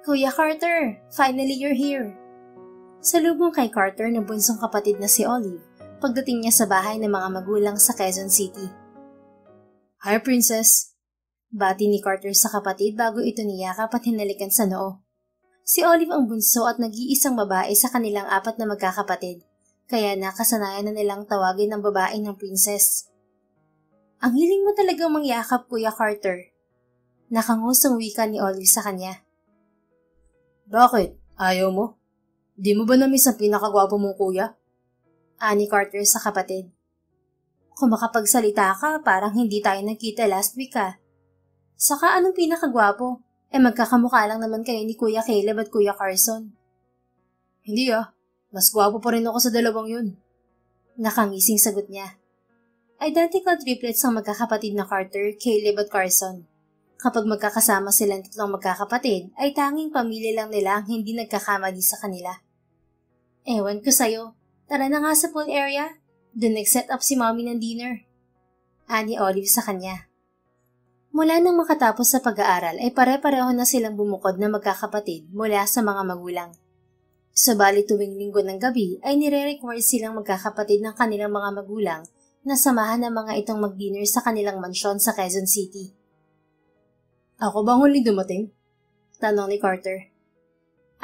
Kuya Carter, finally you're here. Salubong kay Carter ng bunsong kapatid na si Olive pagdating niya sa bahay ng mga magulang sa Quezon City. Hi, Princess. Bati ni Carter sa kapatid bago ito niyakap at hinalikan sa noo. Si Olive ang bunso at nag-iisang babae sa kanilang 4 na magkakapatid, kaya nakasanayan na nilang tawagin ang babae ng Princess. Ang hiling mo talagang mangyakap, Kuya Carter. Nakangusong wika ni Olive sa kanya. Bakit? Ayaw mo? Di mo ba namiss ang pinakagwapo mong kuya? Ani Carter sa kapatid. Kung makapagsalita ka, parang hindi tayo nagkita last week Saka anong pinakagwapo? Magkakamukha lang naman kayo ni Kuya Caleb at Kuya Carson. Hindi mas gwapo pa rin ako sa dalawang yun. Nakangising sagot niya. Identical triplets ang magkakapatid na Carter, Caleb at Carson. Kapag magkakasama silang 3 magkakapatid, ay tanging pamilya lang nila ang hindi nagkakamali sa kanila. Ewan ko sa'yo, tara na nga sa pool area. Doon nag-set up si mommy ng dinner. Ani Olive sa kanya. Mula nang makatapos sa pag-aaral ay pare-pareho na silang bumukod na magkakapatid mula sa mga magulang. Subalit tuwing linggo ng gabi ay nire-require silang magkakapatid ng kanilang mga magulang na samahan ng mga itong mag-dinner sa kanilang mansyon sa Quezon City. Ako bang huling dumating? Tanong ni Carter.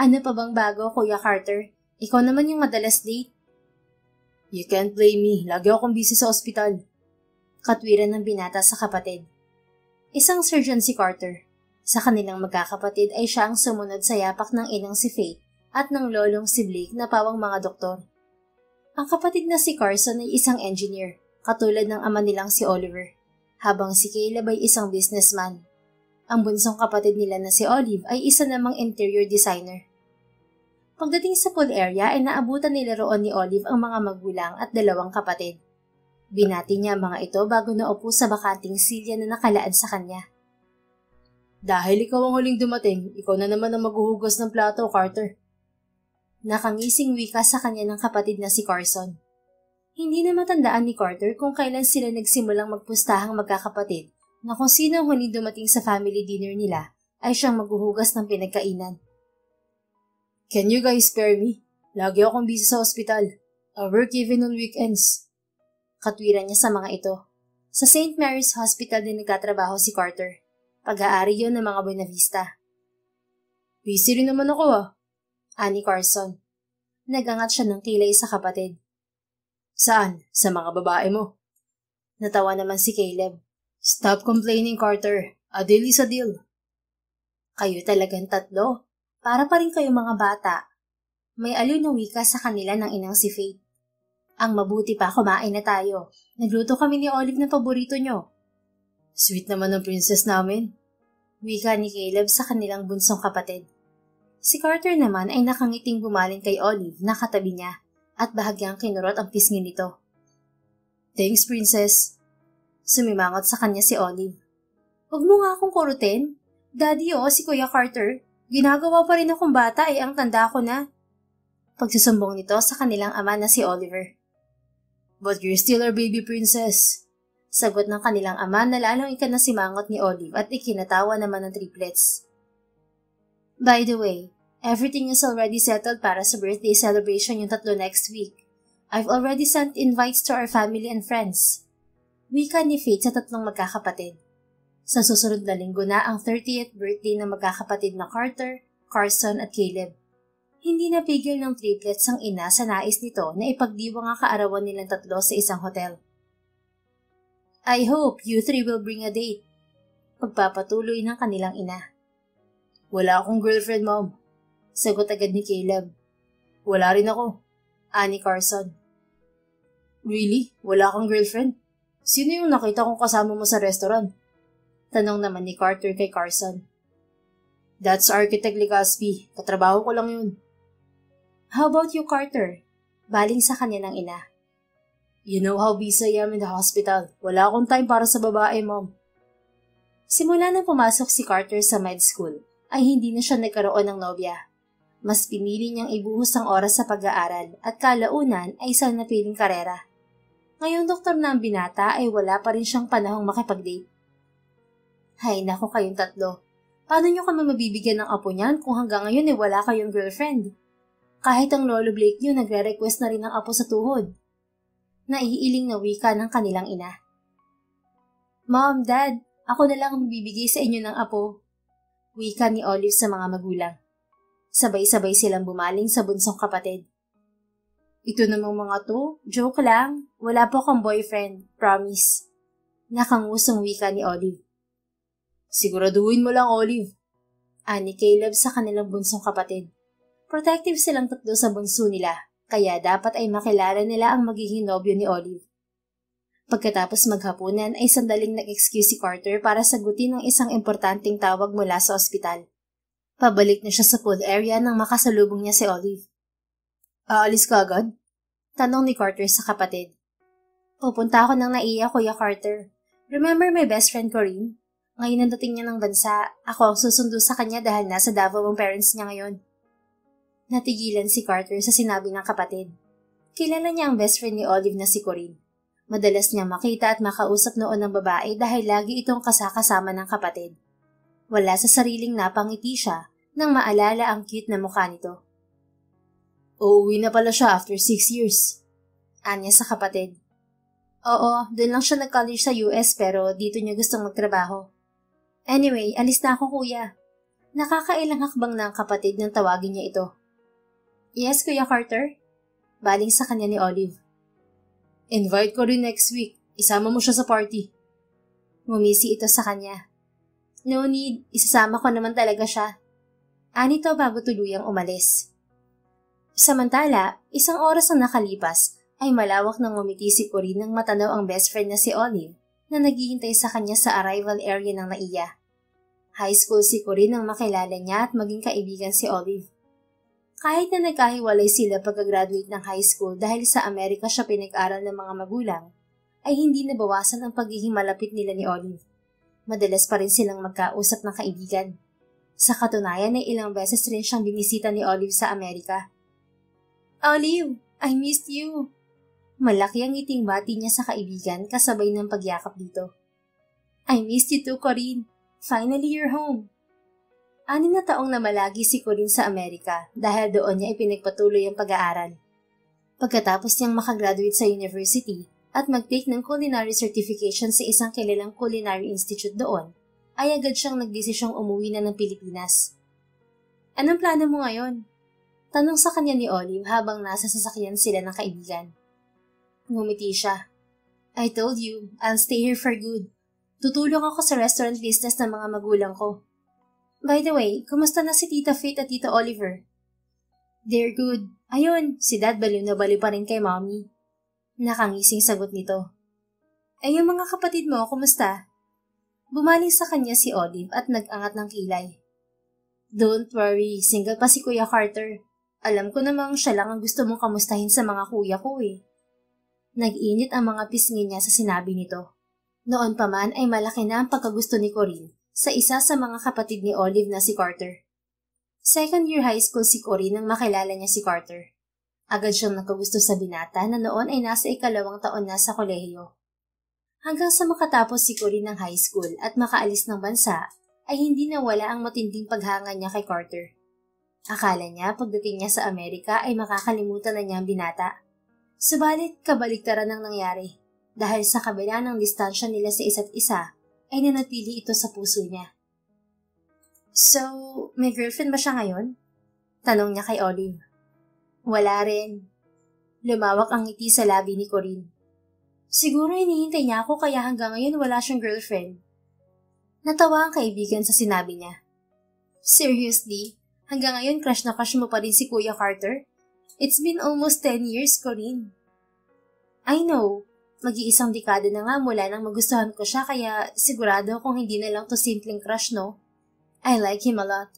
Ano pa bang bago, Kuya Carter? Ikaw naman yung madalas late. You can't blame me. Lagi akong busy sa ospital. Katwiran ng binata sa kapatid. Isang surgeon si Carter. Sa kanilang magkakapatid ay siya ang sumunod sa yapak ng inang si Faith at ng lolong si Blake na pawang mga doktor. Ang kapatid na si Carson ay isang engineer, katulad ng ama nilang si Oliver, habang si Caleb ay isang businessman. Ang bunsong kapatid nila na si Olive ay isa namang interior designer. Pagdating sa pool area ay naabutan nila roon ni Olive ang mga magulang at 2 kapatid. Binati niya ang mga ito bago naupo sa bakanting silya na nakalaan sa kanya. Dahil ikaw ang huling dumating, ikaw na naman ang maghuhugas ng plato, Carter. Nakangising wika sa kanya ng kapatid na si Carson. Hindi na matandaan ni Carter kung kailan sila nagsimulang magpustahang magkakapatid na kung sino ang huling dumating sa family dinner nila ay siyang maghuhugas ng pinagkainan. Can you guys spare me? Lagi akong busy sa ospital. I work even on weekends. Katwiran niya sa mga ito. Sa St. Mary's Hospital din nagtatrabaho si Carter. Pag-aari yun ng mga Buenavista. Busy rin naman ako Ani Carson. Nagangat siya ng kilay sa kapatid. Saan? Sa mga babae mo? Natawa naman si Caleb. Stop complaining, Carter. A deal is a deal. Kayo talagang 3. Para pa rin kayo mga bata. May aliw na wika sa kanila ng inang si Faith. Ang mabuti pa, kumain na tayo. Nagluto kami ni Olive ng paborito nyo. Sweet naman ng princess namin. Wika ni Caleb sa kanilang bunsong kapatid. Si Carter naman ay nakangiting bumalin kay Olive na katabi niya at bahagyang kinurot ang pisngi nito. Thanks, princess. Sumimangot sa kanya si Olive. Huwag mo nga akong kurutin. Daddy si Kuya Carter. Ginagawa pa rin akong bata ang tanda ko na. Pagsusumbong nito sa kanilang ama na si Oliver. But you're still our baby princess. Sagot ng kanilang ama na lalong ikanasimangot ni Olive at ikinatawa naman ng triplets. By the way, everything is already settled para sa birthday celebration yung 3 next week. I've already sent invites to our family and friends. Wika ni Faith sa 3 magkakapatid. Sa susunod na linggo na ang 30th birthday ng magkakapatid na Carter, Carson at Caleb. Hindi napigil ng triplets ang ina sa nais nito na ipagdiwang ang kaarawan nilang 3 sa isang hotel. I hope you 3 will bring a date. Pagpapatuloy ng kanilang ina. Wala akong girlfriend, Mom. Sagot agad ni Caleb. Wala rin ako. Ani Carson. Really? Wala kang girlfriend? Sino yung nakita kong kasama mo sa restaurant? Tanong naman ni Carter kay Carson. That's Architect Legaspi. Katrabaho ko lang yun. How about you, Carter? Baling sa kanya ng ina. You know how busy I am in the hospital. Wala akong time para sa babae, Mom. Simula na pumasok si Carter sa med school, ay hindi na siya nagkaroon ng nobya. Mas pinili niyang ibuhos ang oras sa pag-aaral at kalaunan ay isang napiling karera. Ngayong doktor na ang binata ay wala pa rin siyang panahong makipag-date. Hay nako kayong 3. Paano niyo kami mabibigyan ng apo niyan kung hanggang ngayon wala kayong girlfriend? Kahit ang Lolo Blake niyo nagre-request na rin ng apo sa tuhod. Naiiling na wika ng kanilang ina. Mom, Dad, ako na lang ang mabibigay sa inyo ng apo. Wika ni Olive sa mga magulang. Sabay-sabay silang bumaling sa bunsong kapatid. Ito namang mga to, joke lang. Wala po akong boyfriend, promise. Nakangusong wika ni Olive. Siguraduhin mo lang, Olive. Ani Caleb sa kanilang bunsong kapatid. Protective silang tatlo sa bunso nila, kaya dapat ay makilala nila ang magiging nobyo ni Olive. Pagkatapos maghapunan ay sandaling nag-excuse si Carter para sagutin ang isang importanteng tawag mula sa ospital. Pabalik na siya sa pool area nang makasalubong niya si Olive. Aalis ka agad? Tanong ni Carter sa kapatid. Pupunta ako ng naiya, Kuya Carter. Remember my best friend Corinne? Ngayon ang dating niya ng bansa, ako ang susundo sa kanya dahil nasa Davao ang parents niya ngayon. Natigilan si Carter sa sinabi ng kapatid. Kilala niya ang best friend ni Olive na si Corinne. Madalas niyang makita at makausap noon ng babae dahil lagi itong kasakasama ng kapatid. Wala sa sariling napangiti siya nang maalala ang cute na mukha nito. Uuwi na pala siya after 6 years. Anya sa kapatid. Oo, doon lang siya nag-college sa US pero dito niya gustong magtrabaho. Anyway, alis na ako kuya. Nakakailang hakbang na ang kapatid nang tawagin niya ito. Yes, Kuya Carter? Baling sa kanya ni Olive. Invite ko rin next week. Isama mo siya sa party. Ngumisi ito sa kanya. No need, isasama ko naman talaga siya. Anito bago tuluyang umalis. Samantala, isang oras ang nakalipas ay malawak nang ngumiti si Corinne nang matanaw ang best friend na si Olive na naghihintay sa kanya sa arrival area ng naiya. High school si Corinne nang makilala niya at maging kaibigan si Olive. Kahit na nagkahiwalay sila pagka-graduate ng high school dahil sa Amerika siya pinag-aral ng mga magulang, ay hindi nabawasan ang pagiging malapit nila ni Olive. Madalas pa rin silang magkausap ng kaibigan. Sa katunayan ay ilang beses rin siyang binisita ni Olive sa Amerika. Olive, I missed you. Malaki ang ngiting bati niya sa kaibigan kasabay ng pagyakap dito. I missed you too, Corinne. Finally, you're home. 6 na taong namalagi si Corinne sa Amerika dahil doon niya ipinagpatuloy ang pag-aaral. Pagkatapos niyang makagraduate sa university at mag-take ng culinary certification sa isang kilalang culinary institute doon, ay agad siyang nagdesisyong umuwi na ng Pilipinas. Anong plano mo ngayon? Tanong sa kanya ni Olive habang nasa sasakyan sila ng kaibigan. Ngumiti siya. I told you, I'll stay here for good. Tutulong ako sa restaurant business ng mga magulang ko. By the way, kumusta na si Tita Faith at Tita Oliver? They're good. Ayun, si Dad baliw na baliw pa rin kay Mommy. Nakangising sagot nito. Eh yung mga kapatid mo, kumusta? Bumaling sa kanya si Olive at nag-angat ng kilay. Don't worry, single pa si Kuya Carter. Alam ko namang siya lang ang gusto mong kamustahin sa mga kuya ko eh. Nag-init ang mga pisngi niya sa sinabi nito. Noon pa man ay malaki na ang pagkagusto ni Corinne sa isa sa mga kapatid ni Olive na si Carter. Second year high school si Corinne nang makilala niya si Carter. Agad siyang nakagusto sa binata na noon ay nasa 2 taon na sa kolehiyo. Hanggang sa makatapos si Corinne ng high school at makaalis ng bansa, ay hindi nawala ang matinding paghanga niya kay Carter. Akala niya pagdating niya sa Amerika ay makakalimutan na niya ang binata. Subalit kabaligtaran ang nangyari dahil sa kabila ng distansya nila sa isa't isa ay nanatili ito sa puso niya. So, may girlfriend ba siya ngayon? Tanong niya kay Olive. Wala rin. Lumawak ang ngiti sa labi ni Corinne. Siguro hinihintay niya ako kaya hanggang ngayon wala siyang girlfriend. Natawa ang kaibigan sa sinabi niya. Seriously? Hanggang ngayon crush na crush mo pa rin si Kuya Carter? It's been almost 10 years, Corinne. I know. Mag-iisang dekada na nga mula nang magustuhan ko siya kaya sigurado kung hindi na lang to simpleng crush, no? I like him a lot.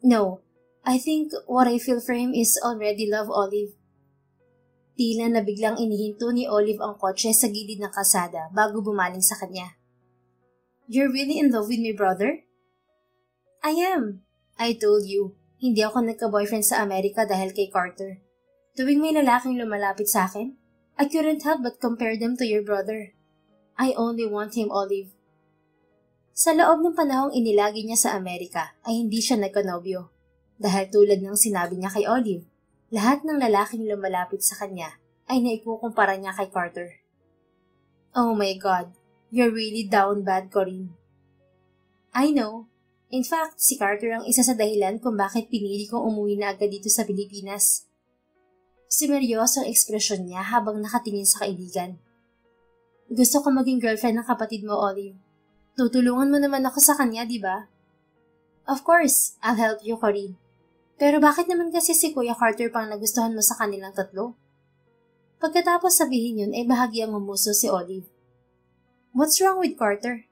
No, I think what I feel for him is already love, Olive. Tila na biglang inihinto ni Olive ang kotse sa gilid ng kalsada bago bumaling sa kanya. You're really in love with me, brother? I am. I told you, hindi ako nagka-boyfriend sa Amerika dahil kay Carter. Tuwing may lalaking lumalapit sa akin, I couldn't help but compare them to your brother. I only want him, Olive. Sa loob ng panahong inilagi niya sa Amerika ay hindi siya nagkanobyo. Dahil tulad ng sinabi niya kay Olive, lahat ng lalaking lumalapit sa kanya ay naikukumpara niya kay Carter. Oh my God, you're really down bad, Corinne. I know. In fact, si Carter ang isa sa dahilan kung bakit pinili kong umuwi na agad dito sa Pilipinas. Seryosong ekspresyon niya habang nakatingin sa kaibigan. Gusto ko maging girlfriend ng kapatid mo, Olive. Tutulungan mo naman ako sa kanya, di ba? Of course, I'll help you, Corinne. Pero bakit naman kasi si Kuya Carter pang nagustuhan mo sa kanilang tatlo? Pagkatapos sabihin yun ay bahagyang ngumuso si Olive. What's wrong with Carter?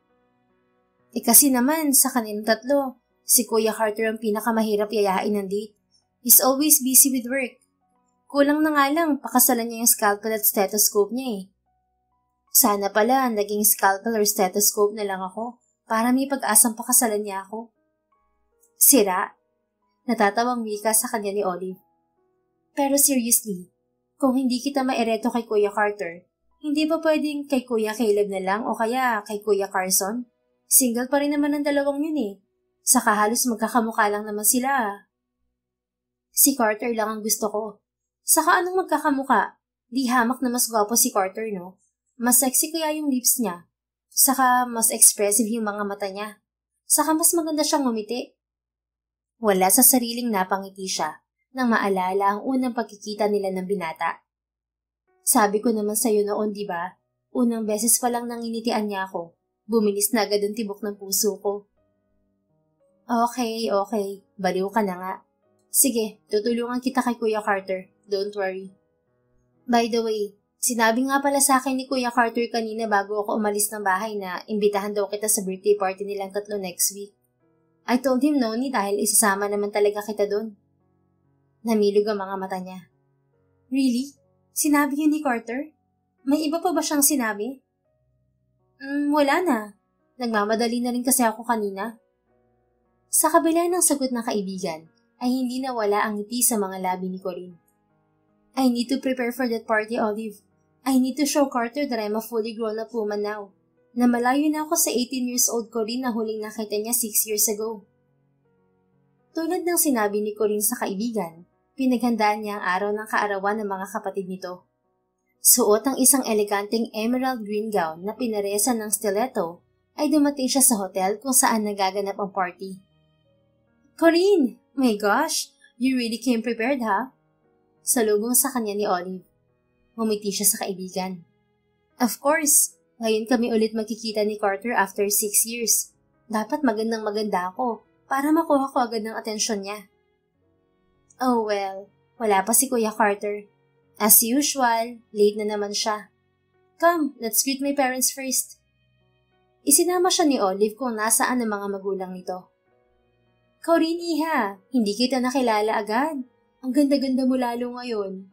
Kasi naman sa kanilang tatlo, si Kuya Carter ang pinakamahirap yayain ng date. He's always busy with work. Kulang na nga lang, pakasalan niya yung scalpel at stethoscope niya eh. Sana pala naging scalpel or stethoscope na lang ako para may pag-asang pakasalan niya ako. Sira? Natatawang wika sa kanya ni Olive. Pero seriously, kung hindi kita maereto kay Kuya Carter, hindi ba pwedeng kay Kuya Caleb na lang o kaya kay Kuya Carson? Single pa rin naman ang dalawang yun eh. Saka halos magkakamukha lang naman sila. Si Carter lang ang gusto ko. Saka anong magkakamukha? Di hamak na mas gwapo si Carter, no? Mas sexy kaya yung lips niya. Saka mas expressive yung mga mata niya. Saka mas maganda siyang ngumiti. Wala sa sariling napangiti siya nang maalala ang unang pagkikita nila ng binata. Sabi ko naman sa'yo noon, di ba? Unang beses pa lang nanginitian niya ako. Bumilis na agad ang tibok ng puso ko. Okay. Baliw ka na nga. Sige, tutulungan kita kay Kuya Carter. Don't worry. By the way, sinabi nga pala sa akin ni Kuya Carter kanina bago ako umalis ng bahay na imbitahan daw kita sa birthday party nilang tatlo next week. I told him no ni dahil isasama naman talaga kita doon. Namilog ang mga mata niya. Really? Sinabi yun ni Carter? May iba pa ba siyang sinabi? Wala na. Nagmamadali na rin kasi ako kanina. Sa kabila ng sagot ng kaibigan, ay hindi nawala ang ngiti sa mga labi ni Corinne. I need to prepare for that party, Olive. I need to show Carter that I'm a fully grown-up woman now. Na malayo na ako sa 18 years old Corinne na huling nakita niya 6 years ago. Tulad ng sinabi ni Corinne sa kaibigan, pinaghandaan niya ang araw ng kaarawan ng mga kapatid nito. Suot ang isang eleganteng emerald green gown na pinaresan ng stiletto, ay dumating siya sa hotel kung saan nagaganap ang party. Corinne! My gosh! You really came prepared, ha? Salubong sa kanya ni Olive. Ngumiti siya sa kaibigan. Of course! Ngayon kami ulit magkikita ni Carter after 6 years. Dapat magandang maganda ako para makuha ko agad ng atensyon niya. Oh well, wala pa si Kuya Carter. As usual, late na naman siya. Come, let's greet my parents first. Isinama siya ni Olive kung nasaan ang mga magulang nito. Corinne, iha, hindi kita nakilala agad. Ang ganda-ganda mo lalo ngayon.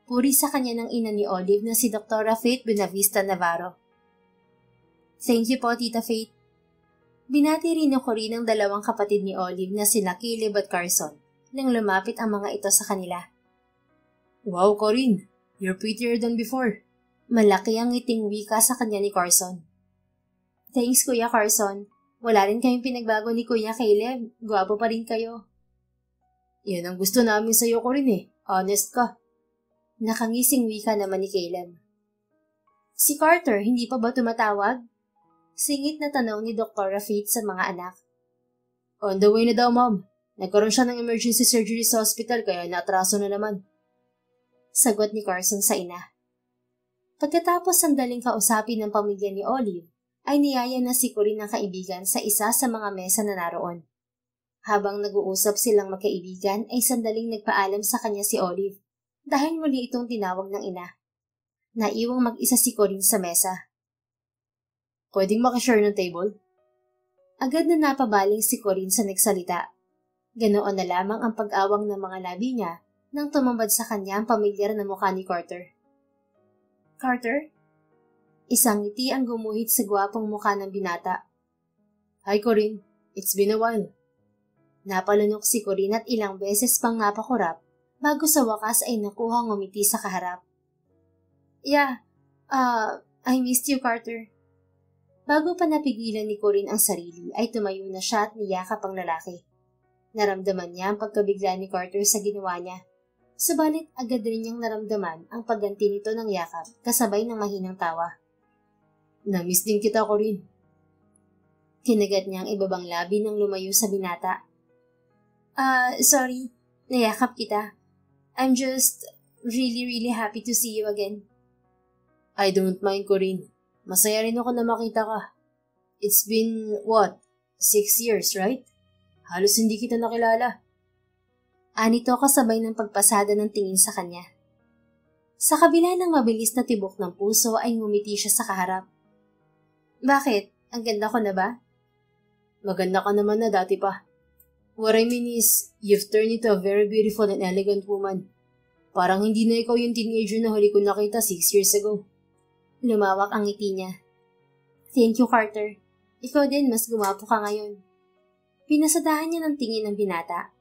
Puri sa kanya ng ina ni Olive na si Dr. Faith Benavista Navarro. Thank you po, Tita Faith. Binati rin ni Corinne ang dalawang kapatid ni Olive na sina Caleb at Carson nang lumapit ang mga ito sa kanila. Wow, Corinne, you're prettier than before. Malaki ang ngiting wika sa kanya ni Carson. Thanks, Kuya Carson. Wala rin kayong pinagbago ni Kuya Caleb. Gwapo pa rin kayo. Yan ang gusto namin sa'yo, Corinne eh. Honest ka. Nakangising wika naman ni Caleb. Si Carter, hindi pa ba tumatawag? Singit na tanong ni Dr. Faith sa mga anak. On the way na daw, Mom. Nagkaroon siya ng emergency surgery sa hospital kaya naatraso na naman. Sagot ni Carson sa ina. Pagkatapos sandaling kausapin ng pamilya ni Olive, ay niyaya na si Corinne ng kaibigan sa isa sa mga mesa na naroon. Habang nag-uusap silang magkaibigan ay sandaling nagpaalam sa kanya si Olive dahil muli itong tinawag ng ina. Naiwang mag-isa si Corinne sa mesa. Pwedeng makishare ng table? Agad na napabaling si Corinne sa nagsalita. Ganoon na lamang ang pag-awang ng mga labi niya nang tumambad sa kanya ang pamilyar na mukha ni Carter. Carter? Isang ngiti ang gumuhit sa gwapong mukha ng binata. Hi Corinne, it's been a while. Napalunok si Corinne at ilang beses pang napakurap bago sa wakas ay nakuha ngumiti sa kaharap. Yeah, I missed you, Carter. Bago pa napigilan ni Corinne ang sarili ay tumayo na siya at niyakap ang lalaki. Naramdaman niya ang pagkabigla ni Carter sa ginawa niya. Subalit agad rin niyang naramdaman ang pagganti nito ng yakap kasabay ng mahinang tawa. Namiss din kita, Corinne. Kinagat niyang ibabang labi nang lumayo sa binata. Sorry. Nayakap kita. I'm just really happy to see you again. I don't mind, Corinne. Masaya rin ako na makita ka. It's been, 6 years, right? Halos hindi kita nakilala. Anito kasabay ng pagpasada ng tingin sa kanya. Sa kabila ng mabilis na tibok ng puso ay ngumiti siya sa kaharap. Bakit? Ang ganda ko na ba? Maganda ka naman na dati pa. What I mean is, you've turned into a very beautiful and elegant woman. Parang hindi na ikaw yung teenager na huli ko nakita 6 years ago. Lumawak ang ngiti niya. Thank you, Carter. Ikaw din, mas gumapo ka ngayon. Pinasadahan niya ng tingin ng binata.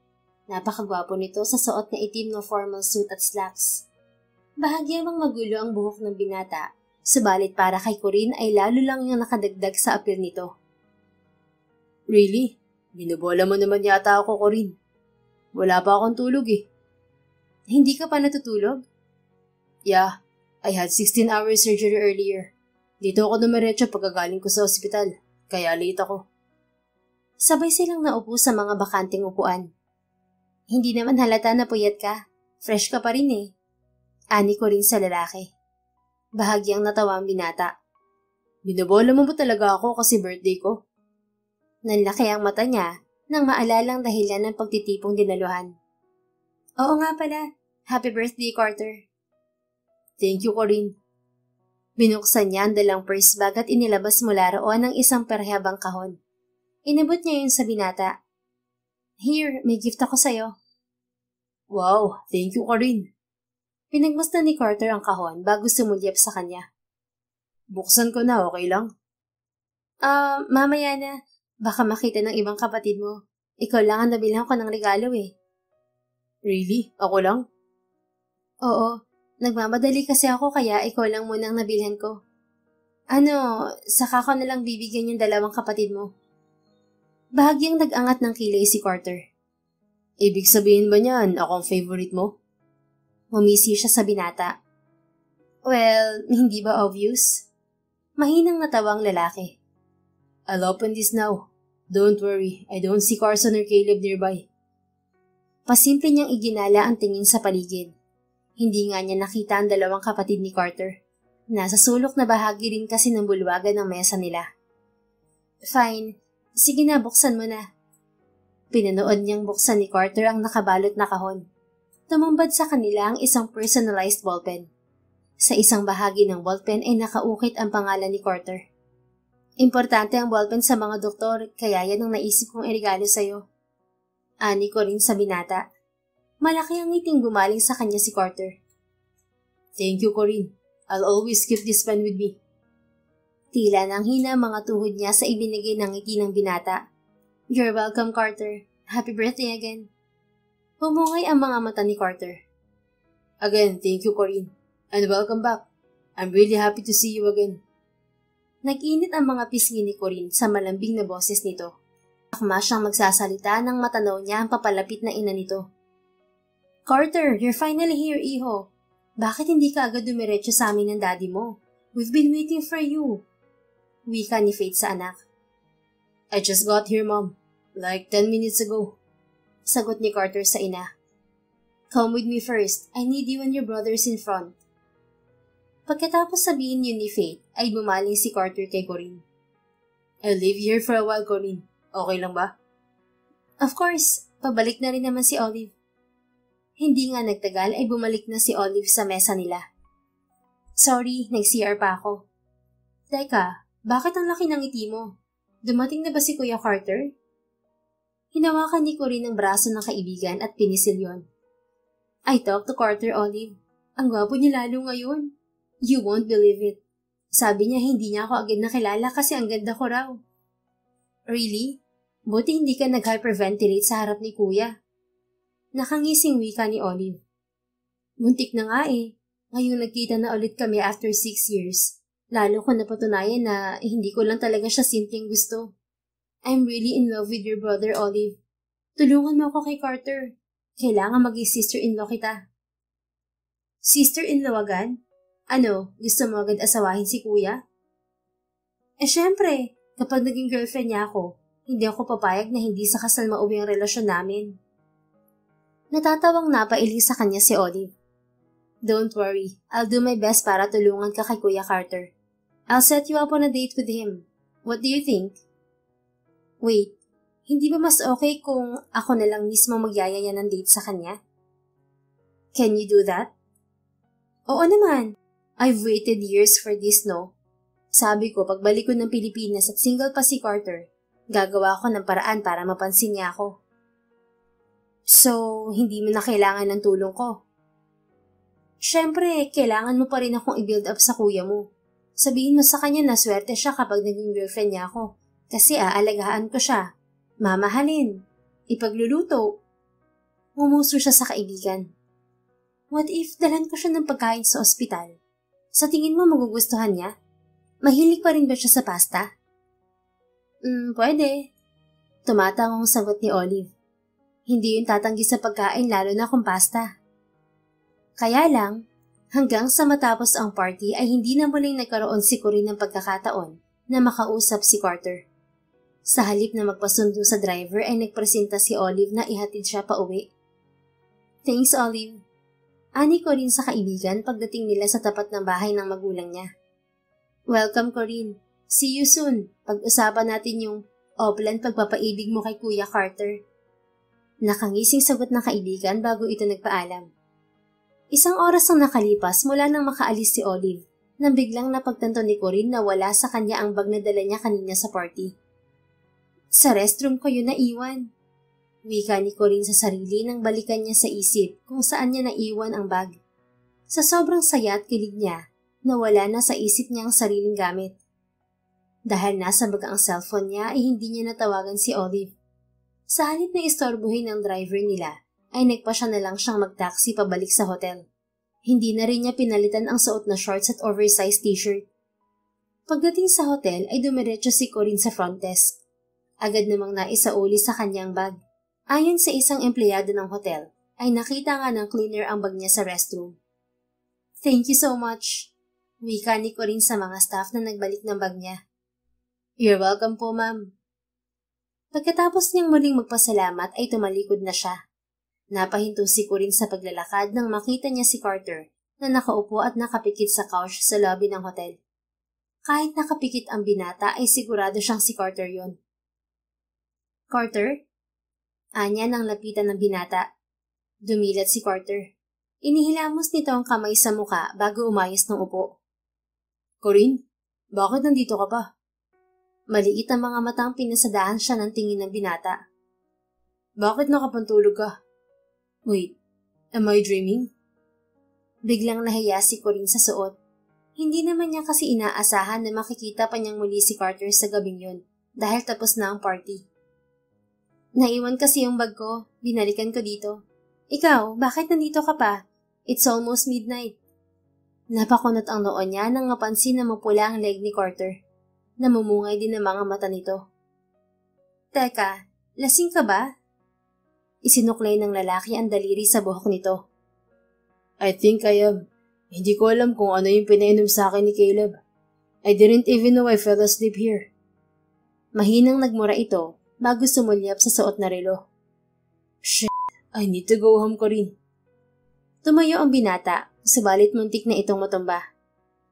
Napakagwapo nito sa suot na itim na formal suit at slacks. Bahagyamang magulo ang buhok ng binata, subalit para kay Corinne ay lalo lang yung nakadagdag sa appeal nito. Really? Binubola mo naman yata ako, Corinne. Wala pa akong tulog eh. Hindi ka pa natutulog? Yeah. I had 16 hours surgery earlier. Dito ako dumiretso pagkagaling ko sa ospital, kaya late ako. Sabay silang naupo sa mga bakanting upuan. Hindi naman halata na puyat ka. Fresh ka pa rin eh. Ani ko rin sa lalaki. Bahagyang natawa ang binata. Binabola mo ba talaga ako kasi birthday ko? Nanlaki ang mata niya nang maalalang dahilan ng pagtitipong dinaluhan. Oo nga pala. Happy birthday, Carter. Thank you, Corinne. Binuksan niya ang dalang purse bag at inilabas mula roon ang isang perhabang kahon. Inabot niya yun sa binata. Here, may gift ako sa'yo. Wow, thank you, Corinne. Pinagmasdan ni Carter ang kahon bago sumulyap sa kanya. Buksan ko na, okay lang? Mamaya na. Baka makita ng ibang kapatid mo. Ikaw lang ang nabilhan ko ng regalo eh. Really? Ako lang? Oo. Nagmamadali kasi ako kaya ikaw lang muna ang nabilhan ko. Saka ko nalang bibigyan yung dalawang kapatid mo. Bahagyang nag-angat ng kilay si Carter. Ibig sabihin ba niyan ako ang favorite mo? Humisi siya sa binata. Well, hindi ba obvious? Mahinang natawa ang lalaki. I'll open this now. Don't worry, I don't see Carson or Caleb nearby. Pasimple niyang iginala ang tingin sa paligid. Hindi nga niya nakita ang dalawang kapatid ni Carter. Nasa sulok na bahagi rin kasi ng bulwagan ng mesa nila. Fine. Sige na, buksan mo na. Pinanood niyang buksan ni Carter ang nakabalot na kahon. Tumambad sa kanila ang isang personalized ballpen. Sa isang bahagi ng ballpen ay nakaukit ang pangalan ni Carter. Importante ang ballpen sa mga doktor, kaya yan ang naisip kong irigalo sa'yo. Ani ko rin sa binata. Malaki ang ngiting gumaling sa kanya si Carter. Thank you, Corinne. I'll always keep this pen with me. Tila nang hina mga tuhod niya sa ibinigay ng ngiti ng binata. You're welcome, Carter. Happy birthday again. Humungay ang mga mata ni Carter. Again, thank you, Corinne. And welcome back. I'm really happy to see you again. Nag-init ang mga pisngi ni Corinne sa malambing na boses nito. Akma siyang magsasalita nang matanaw niya ang papalapit na ina nito. Carter, you're finally here, iho. Bakit hindi ka agad dumiretso sa amin ng daddy mo? We've been waiting for you. Wika ni Faith sa anak. I just got here, Mom. Like 10 minutes ago. Sagot ni Carter sa ina. Come with me first. I need you and your brothers in front. Pagkatapos sabihin yun ni Faith, ay bumaling si Carter kay Corinne. I'll leave here for a while, Corinne. Okay lang ba? Of course. Pabalik na rin naman si Olive. Hindi nga nagtagal ay bumalik na si Olive sa mesa nila. Sorry, nag-CR pa ako. Teka, bakit ang laki ng ngiti mo? Dumating na ba si Kuya Carter? Hinawakan ni Corinne ang braso ng kaibigan at pinisil yon. I talked to Carter, Olive. Ang gwapo niya lalo ngayon. You won't believe it. Sabi niya hindi niya ako agad nakilala kasi ang ganda ko raw. Really? Buti hindi ka nag-hyperventilate sa harap ni Kuya. Nakangising wika ni Olive. Muntik na nga eh. Ngayong nagkita na ulit kami after 6 years. Lalo ko napatunayan na hindi ko lang talaga siya simpleng gusto. I'm really in love with your brother, Olive. Tulungan mo ako kay Carter. Kailangan maging sister-in-law kita. Sister-in-law agad? Ano, gusto mo agad asawahin si kuya? Syempre, kapag naging girlfriend niya ako, hindi ako papayag na hindi sa kasal mauwi ang relasyon namin. Natatawang napaili sa kanya si Olive. Don't worry, I'll do my best para tulungan ka kay Kuya Carter. I'll set you up on a date with him. What do you think? Wait, hindi ba mas okay kung ako na lang mismo magyayaya ng date sa kanya? Can you do that? Oo naman. I've waited years for this, no? Sabi ko, pagbalik ko ng Pilipinas at single pa si Carter, gagawa ko ng paraan para mapansin niya ako. So, hindi mo na kailangan ng tulong ko. Siyempre, kailangan mo pa rin akong i-build up sa kuya mo. Sabihin mo sa kanya na swerte siya kapag naging girlfriend niya ako. Kasi aalagaan ko siya. Mamahalin. Ipagluluto. Umuso siya sa kaibigan. What if dalan ko siya ng pagkain sa ospital? Sa tingin mo magugustuhan niya? Mahilig pa rin ba siya sa pasta? Pwede. Tumatangong sagot ni Olive. Hindi yung tatanggi sa pagkain lalo na kung pasta. Kaya lang, hanggang sa matapos ang party ay hindi na muling nagkaroon si Corinne ng pagkakataon na makausap si Carter. Sa halip na magpasundo sa driver ay nagpresenta si Olive na ihatid siya pa uwi. Thanks, Olive. Ani Corinne sa kaibigan pagdating nila sa tapat ng bahay ng magulang niya. Welcome, Corinne. See you soon. Pag-usapan natin yung Oplan pagpapaibig mo kay Kuya Carter. Nakangising sagot ng kaibigan bago ito nagpaalam. Isang oras ang nakalipas mula nang makaalis si Olive nang biglang napagtanto ni Corinne na wala sa kanya ang bag na dala niya kanina sa party. Sa restroom ko yun naiwan. Wika ni Corinne sa sarili nang balikan niya sa isip kung saan niya naiwan ang bag. Sa sobrang saya at kilig niya, nawala na sa isip niya ang sariling gamit. Dahil nasa bag ang cellphone niya ay hindi niya natawagan si Olive. Sa halip na istorbohin ng driver nila, ay nagpa siya na lang siyang mag-taxi pabalik sa hotel. Hindi na rin niya pinalitan ang suot na shorts at oversized t-shirt. Pagdating sa hotel ay dumiretso si Corinne sa front desk. Agad namang naisauli sa kanyang bag. Ayon sa isang empleyado ng hotel, ay nakita nga ng cleaner ang bag niya sa restroom. Thank you so much. Wika ni Corinne sa mga staff na nagbalik ng bag niya. You're welcome po, ma'am. Pagkatapos niyang muling magpasalamat ay tumalikod na siya. Napahinto si Corinne sa paglalakad nang makita niya si Carter na nakaupo at nakapikit sa couch sa lobby ng hotel. Kahit nakapikit ang binata ay sigurado siyang si Carter yon. Carter? Anya nang lapitan ng binata. Dumilat si Carter. Inihilamos nito ang kamay sa muka bago umayos ng upo. Corinne, bakit nandito ka pa? Maliit ang mga matang pinasadahan siya ng tingin ng binata. Bakit nakapantulog ka? Wait, am I dreaming? Biglang nahiya si Corinne sa suot. Hindi naman niya kasi inaasahan na makikita pa niyang muli si Carter sa gabing yun dahil tapos na ang party. Naiwan kasi yung bag ko, binalikan ko dito. Ikaw, bakit nandito ka pa? It's almost midnight. Napakunot ang noon niya nang mapansin na mapula ang leg ni Carter. Namumungay din ang mga mata nito. Teka, lasing ka ba? Isinuklay ng lalaki ang daliri sa buhok nito. I think I am. Hindi ko alam kung ano yung pinainom sa akin ni Caleb. I didn't even know I fell asleep here. Mahinang nagmura ito bago sumulyap sa suot na relo. Shit, I need to go home, Corinne. Tumayo ang binata, subalit muntik na itong matumba.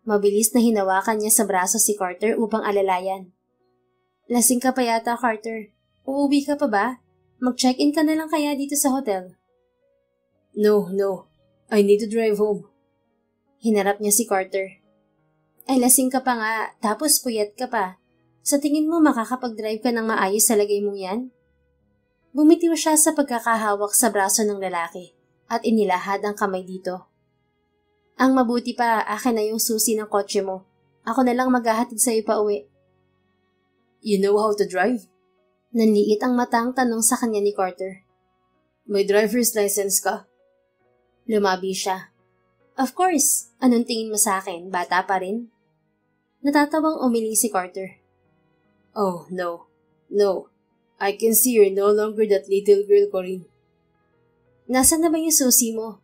Mabilis na hinawakan niya sa braso si Carter upang alalayan. Lasing ka pa yata, Carter. Uuwi ka pa ba? Mag-check-in ka na lang kaya dito sa hotel? No. I need to drive home. Hinarap niya si Carter. Ay lasing ka pa nga, tapos puyat ka pa. Sa tingin mo makakapag-drive ka ng maayos sa lagay mong yan? Bumitiw siya sa pagkakahawak sa braso ng lalaki at inilahad ang kamay dito. Ang mabuti pa, akin na yung susi ng kotse mo. Ako na lang maghahatid sa'yo pa uwi. You know how to drive? Nanliit ang matang tanong sa kanya ni Carter. May driver's license ka? Lumabi siya. Of course. Anong tingin mo sa akin? Bata pa rin? Natatawang umili si Carter. Oh, no. No. I can see you're no longer that little girl, Corinne. Nasaan na ba yung susi mo?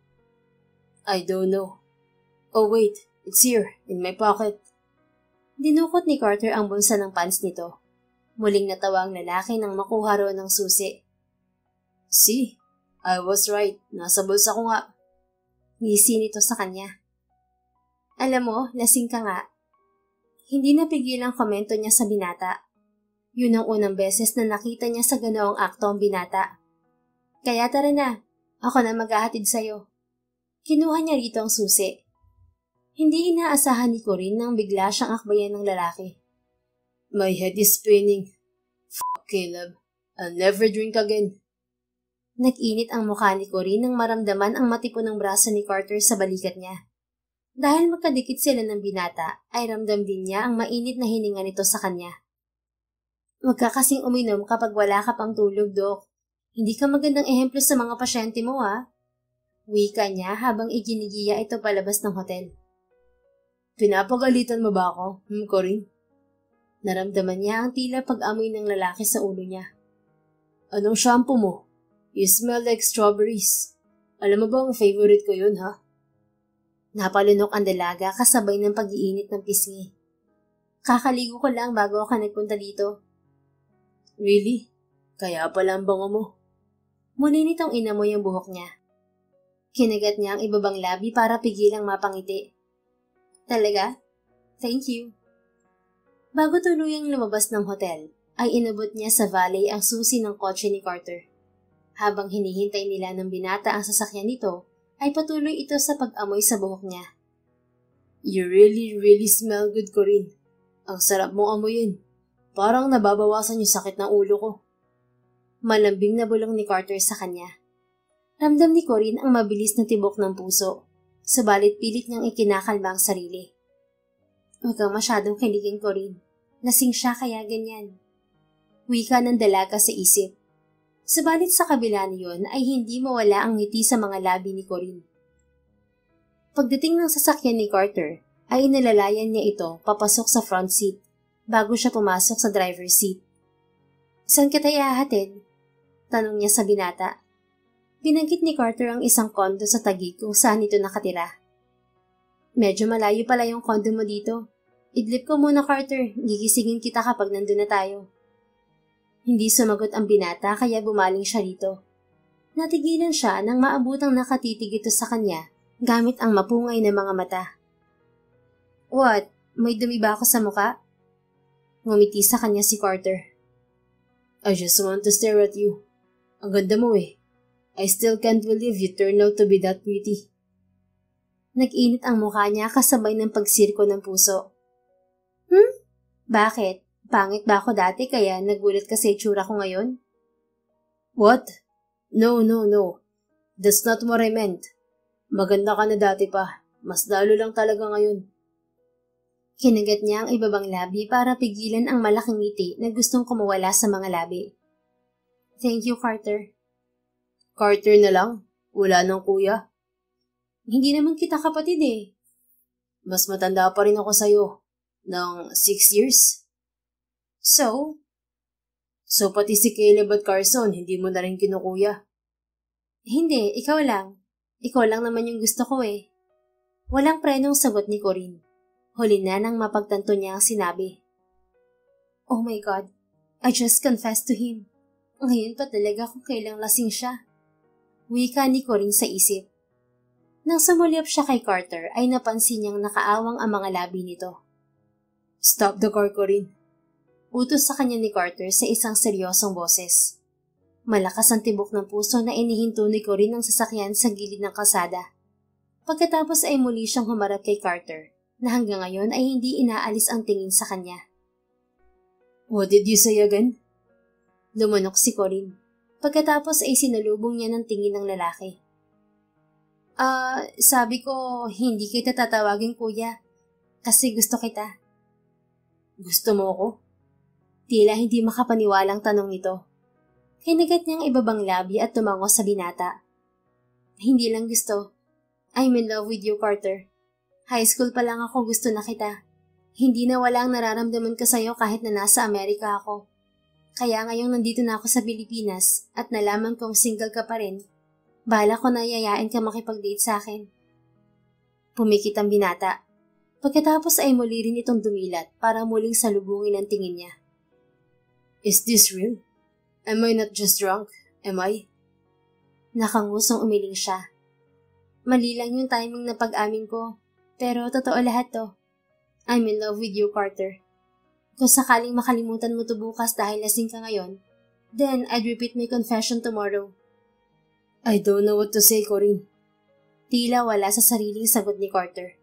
I don't know. Oh, wait. It's here, in my pocket. Dinukot ni Carter ang bulsa ng pants nito. Muling natawa ang lalaki nang makuha roon ng susi. See? I was right. Nasa bulsa ko nga. Ngisi nito sa kanya. Alam mo, lasing ka nga. Hindi napigil ang komento niya sa binata. Yun ang unang beses na nakita niya sa ganoong akto ang binata. Kaya tara na, ako na maghahatid sa'yo. Kinuha niya rito ang susi. Hindi inaasahan ni Corinne nang bigla siyang akbayan ng lalaki. My head is spinning. Fuck, Caleb. I'll never drink again. Nag-init ang mukha ni Corinne nang maramdaman ang matipon ng braso ni Carter sa balikat niya. Dahil magkadikit sila ng binata, ay ramdam din niya ang mainit na hininga nito sa kanya. Huwag ka kasing uminom kapag wala ka pang tulog, Dok. Hindi ka magandang ehemplo sa mga pasyente mo, ha? Wika niya habang iginigiya ito palabas ng hotel. Pinapagalitan mo ba ako, Corinne? Naramdaman niya ang tila pag-amoy ng lalaki sa ulo niya. Anong shampoo mo? You smell like strawberries. Alam mo ba ang favorite ko yun, ha? Napalunok ang dalaga kasabay ng pag-iinit ng pisngi. Kakaligo ko lang bago ako nagpunta dito. Really? Kaya pala ang bango mo. Muli nitong inamoy ang buhok niya. Kinagat niya ang ibabang labi para pigilang mapangiti. Talaga? Thank you. Bago tuluyang lumabas ng hotel, ay inabot niya sa valet ang susi ng kotse ni Carter. Habang hinihintay nila ng binata ang sasakyan nito, ay patuloy ito sa pag-amoy sa buhok niya. You really, really smell good, Corinne. Ang sarap mong amoyin. Parang nababawasan yung sakit ng ulo ko. Malambing na bulong ni Carter sa kanya. Ramdam ni Corinne ang mabilis na tibok ng puso, subalit pilit niyang ikinakalma ang sarili. Huwag kang masyadong kiligin, Corinne. Lasing siya kaya ganyan. Wika ng dalaga sa isip. Subalit sa kabila niyon ay hindi mawala ang ngiti sa mga labi ni Corinne. Pagdating ng sasakyan ni Carter, ay inalalayan niya ito papasok sa front seat bago siya pumasok sa driver's seat. Saan kita ihahatid? Tanong niya sa binata. Binanggit ni Carter ang isang kondo sa Taguig kung saan ito nakatira. Medyo malayo pala yung kondo mo dito. Idlip ko muna, Carter. Gigisingin kita kapag nandun na tayo. Hindi sumagot ang binata kaya bumaling siya rito. Natigilan siya nang maabutang nakatitig ito sa kanya gamit ang mapungay na mga mata. What? May dumi ba ako sa muka? Ngumiti sa kanya si Carter. I just want to stare at you. Ang ganda mo eh. I still can't believe you turned out to be that pretty. Nag-init ang mukha niya kasabay ng pagsirko ng puso. Bakit? Pangit ba ako dati kaya nagulat ka sa itsura ko ngayon? What? No. That's not what I meant. Maganda ka na dati pa. Mas lalo lang talaga ngayon. Kinagat niya ang ibabang labi para pigilan ang malaking ngiti na gustong kumawala sa mga labi. Thank you, Carter. Carter na lang? Wala nang kuya? Hindi naman kita kapatid eh. Mas matanda pa rin ako sa'yo. Ng 6 years? So pati si Caleb at Carson, hindi mo na rin kinukuya? Hindi, ikaw lang. Ikaw lang naman yung gusto ko eh. Walang prenong sagot ni Corinne. Huli na nang mapagtanto niya ang sinabi. Oh my God, I just confessed to him. Ngayon pa talaga kung kailang lasing siya. Wika ni Corinne sa isip. Nang sumulyap siya kay Carter ay napansin niyang nakaawang ang mga labi nito. Stop the car, Corinne. Utos sa kanya ni Carter sa isang seryosong boses. Malakas ang tibok ng puso na inihinto ni Corinne ang sasakyan sa gilid ng kalsada. Pagkatapos ay muli siyang humarap kay Carter na hanggang ngayon ay hindi inaalis ang tingin sa kanya. What did you say again? Lumunok si Corinne. Pagkatapos ay sinalubong niya ng tingin ng lalaki. Sabi ko, hindi kita tatawagin kuya. Kasi gusto kita. Gusto mo ako? Tila hindi makapaniwalang tanong nito. Kinagat niyang ibabang labi at tumango sa binata. Hindi lang gusto. I'm in love with you, Carter. High school pa lang ako gusto na kita. Hindi na wala ang nararamdaman ko sa'yo kahit na nasa Amerika ako. Kaya ngayong nandito na ako sa Pilipinas at nalaman kong single ka pa rin, bala ko na yayain ka makipag-date sa akin. Pumikit ang binata. Pagkatapos ay muli rin itong dumilat para muling salubungin ang tingin niya. Is this real? Am I not just drunk? Am I? Nakangusong umiling siya. Mali lang yung timing na pag-amin ko, pero totoo lahat to. I'm in love with you, Carter. Kung sakaling makalimutan mo to bukas dahil lasing ka ngayon, then I'd repeat my confession tomorrow. I don't know what to say, Corinne. Tila wala sa sariling sagot ni Carter.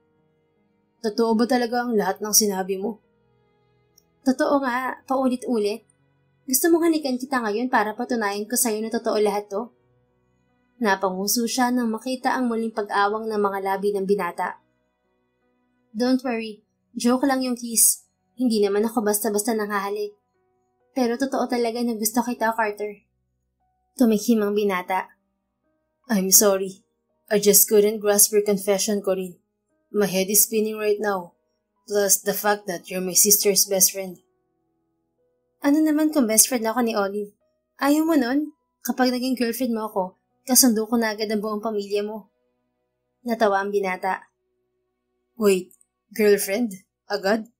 Totoo ba talaga ang lahat ng sinabi mo? Totoo nga, paulit-ulit. Gusto mong halikan kita ngayon para patunayan ko sa'yo na totoo lahat to? Napanguso siya nang makita ang muling pag-awang ng mga labi ng binata. Don't worry, joke lang yung kiss. Hindi naman ako basta-basta nanghahalik. Pero totoo talaga na gusto kita, Carter. Tumikhim ang binata. I'm sorry. I just couldn't grasp your confession, Corinne. My head is spinning right now. Plus the fact that you're my sister's best friend. Ano naman kung best friend ako ni Olive? Ayaw mo nun? Kapag naging girlfriend mo ako, kasundo ko na agad ang buong pamilya mo. Natawa ang binata. Wait, girlfriend? Agad?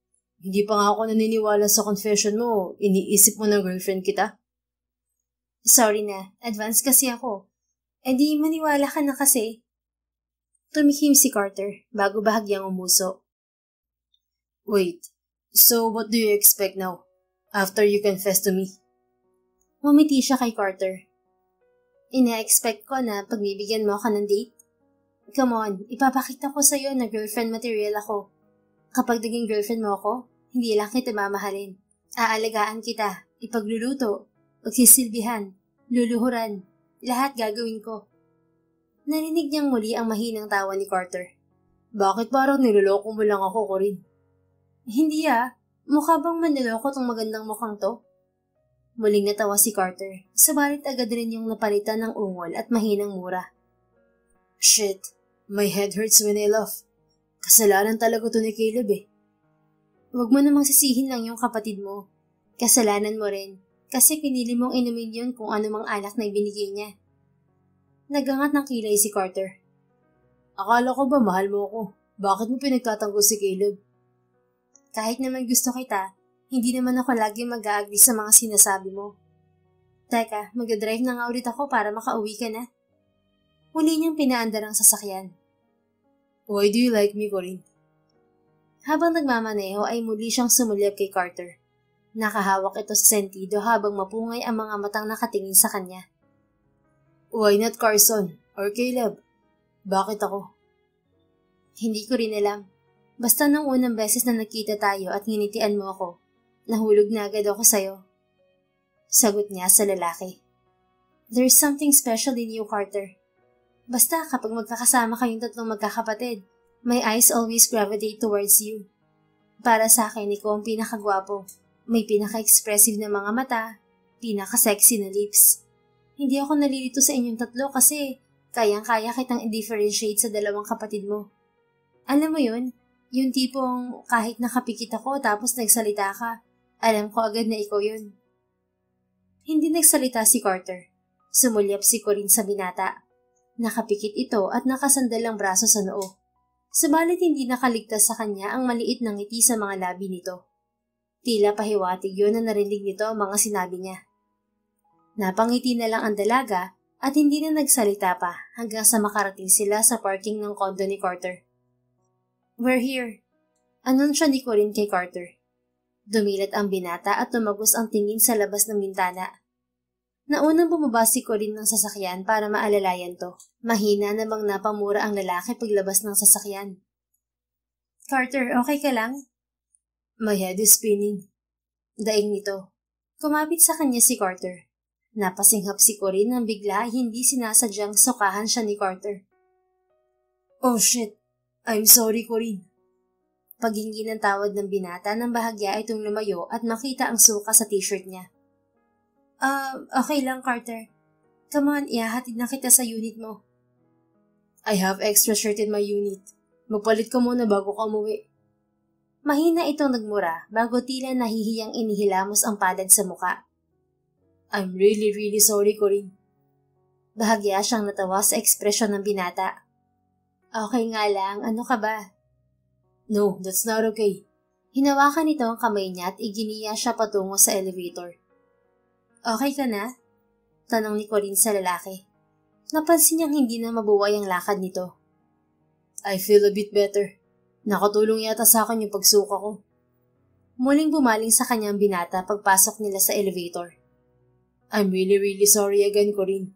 Hindi pa nga ako naniniwala sa confession mo. Iniisip mo na girlfriend kita? Sorry na, advance kasi ako. Eh di maniwala ka na kasi. Tumihim si Carter bago bahagyang umuso. Wait, so what do you expect now? After you confess to me? Ngumiti siya kay Carter. Ina-expect ko na pagbibigyan mo ako ng date. Come on, ipapakita ko sa'yo na girlfriend material ako. Kapag naging girlfriend mo ako, hindi lang kita mamahalin. Aalagaan kita, ipagluluto, pagsisilbihan, luluhuran, lahat gagawin ko. Narinig niyang muli ang mahinang tawa ni Carter. Bakit parang niloloko mo lang ako, Corinne? Hindi mukha bang manloloko tong magandang mukhang to? Muling natawa si Carter, subalit agad rin yung napalitan ng ungol at mahinang mura. Shit, my head hurts when I laugh. Kasalanan talaga to ni Caleb eh. Huwag mo namang sisihin lang yung kapatid mo. Kasalanan mo rin, kasi pinili mong inumin yun kung anumang alak na ibinigay niya. Nagangat ng kilay si Carter. Akala ko ba mahal mo ako? Bakit mo pinagtatanggol si Caleb? Kahit naman gusto kita, hindi naman ako lagi mag-aagli sa mga sinasabi mo. Teka, mag-drive na nga ulit ako para makauwi ka na. Muli niyang pinaandar ang sasakyan. Why do you like me, Corinne? Habang nagmamaneho ay muli siyang sumulyap kay Carter. Nakahawak ito sa sentido habang mapungay ang mga matang nakatingin sa kanya. Why not Carson or Caleb? Bakit ako? Hindi ko rin alam. Basta nung unang beses na nakita tayo at nginitian mo ako, nahulog na agad ako sa'yo. Sagot niya sa lalaki. There's something special in you, Carter. Basta kapag magkakasama kayong tatlong magkakapatid, my eyes always gravitate towards you. Para sa akin, ikaw ang pinakagwapo. May pinaka-expressive na mga mata, pinaka-sexy na lips. Hindi ako nalilito sa inyong tatlo kasi kayang-kaya kitang i-differentiate sa dalawang kapatid mo. Alam mo yun, yung tipong kahit nakapikit ako tapos nagsalita ka, alam ko agad na ikaw yun. Hindi nagsalita si Carter. Sumulyap si Corinne sa binata. Nakapikit ito at nakasandal ang braso sa noo. Subalit hindi nakaligtas sa kanya ang maliit na ngiti sa mga labi nito. Tila pahiwatig yun na narinig nito ang mga sinabi niya. Napangiti na lang ang dalaga at hindi na nagsalita pa hanggang sa makarating sila sa parking ng kondo ni Carter. We're here. Anunsyo ni Corinne kay Carter. Dumilat ang binata at tumagos ang tingin sa labas ng bintana. Naunang bumaba si Corinne ng sasakyan para maalalayan to. Mahina namang napamura ang lalaki paglabas ng sasakyan. Carter, okay ka lang? My head is spinning. Daing nito. Kumapit sa kanya si Carter. Napasinghap si Corinne nang bigla hindi sinasadyang sukahan siya ni Carter. Oh shit! I'm sorry, Corinne. Paghingi ng tawad ng binata nang bahagya itong lumayo at makita ang suka sa t-shirt niya. Okay lang, Carter. Come on, ihahatid na kita sa unit mo. I have extra shirt in my unit. Magpalit ka muna bago ka umuwi. Mahina itong nagmura bago tila nahihiyang inihilamos ang palad sa muka. I'm really sorry, Corinne. Bahagya siyang natawa sa ekspresyon ng binata. Okay nga lang, ano ka ba? No, that's not okay. Hinawakan nito ang kamay niya at iginiya siya patungo sa elevator. Okay ka na? Tanong ni Corinne sa lalaki. Napansin niyang hindi na mabuway ang lakad nito. I feel a bit better. Nakatulong yata sa akin yung pagsuka ko. Muling bumaling sa kanyang binata pagpasok nila sa elevator. I'm really sorry again, Corinne.